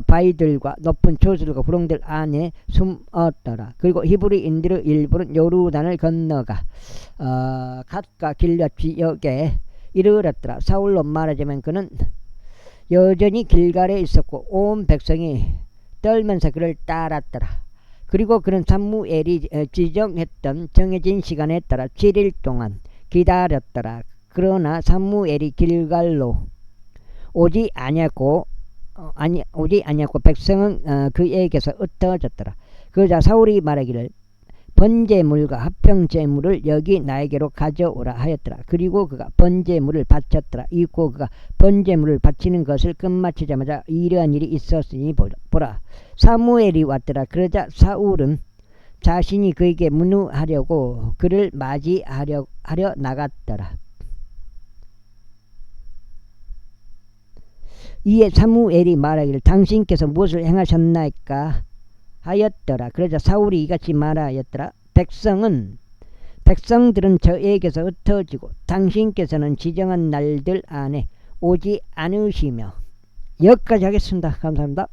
바위들과 높은 초소들과 구렁들 안에 숨었더라. 그리고 히브리인들의 일부는 요르단을 건너가 갓과 길앗 지역에 이르렀더라. 사울로 말하자면 그는 여전히 길갈에 있었고 온 백성이 떨면서 그를 따랐더라. 그리고 그는 사무엘이 지정했던 정해진 시간에 따라 7일 동안 기다렸더라. 그러나 사무엘이 길갈로 오지 아니하고 백성은 그에게서 흩어졌더라. 그러자 사울이 말하기를 번제물과 합평제물을 여기 나에게로 가져오라 하였더라. 그리고 그가 번제물을 바쳤더라. 이고 그가 번제물을 바치는 것을 끝마치자마자 이러한 일이 있었으니 보라. 사무엘이 왔더라. 그러자 사울은 자신이 그에게 문의하려고 그를 맞이하려 나갔더라. 이에 사무엘이 말하기를 당신께서 무엇을 행하셨나이까 하였더라. 그러자 사울이 이같이 말하였더라. 백성들은 저에게서 흩어지고 당신께서는 지정한 날들 안에 오지 않으시며. 여기까지 하겠습니다. 감사합니다.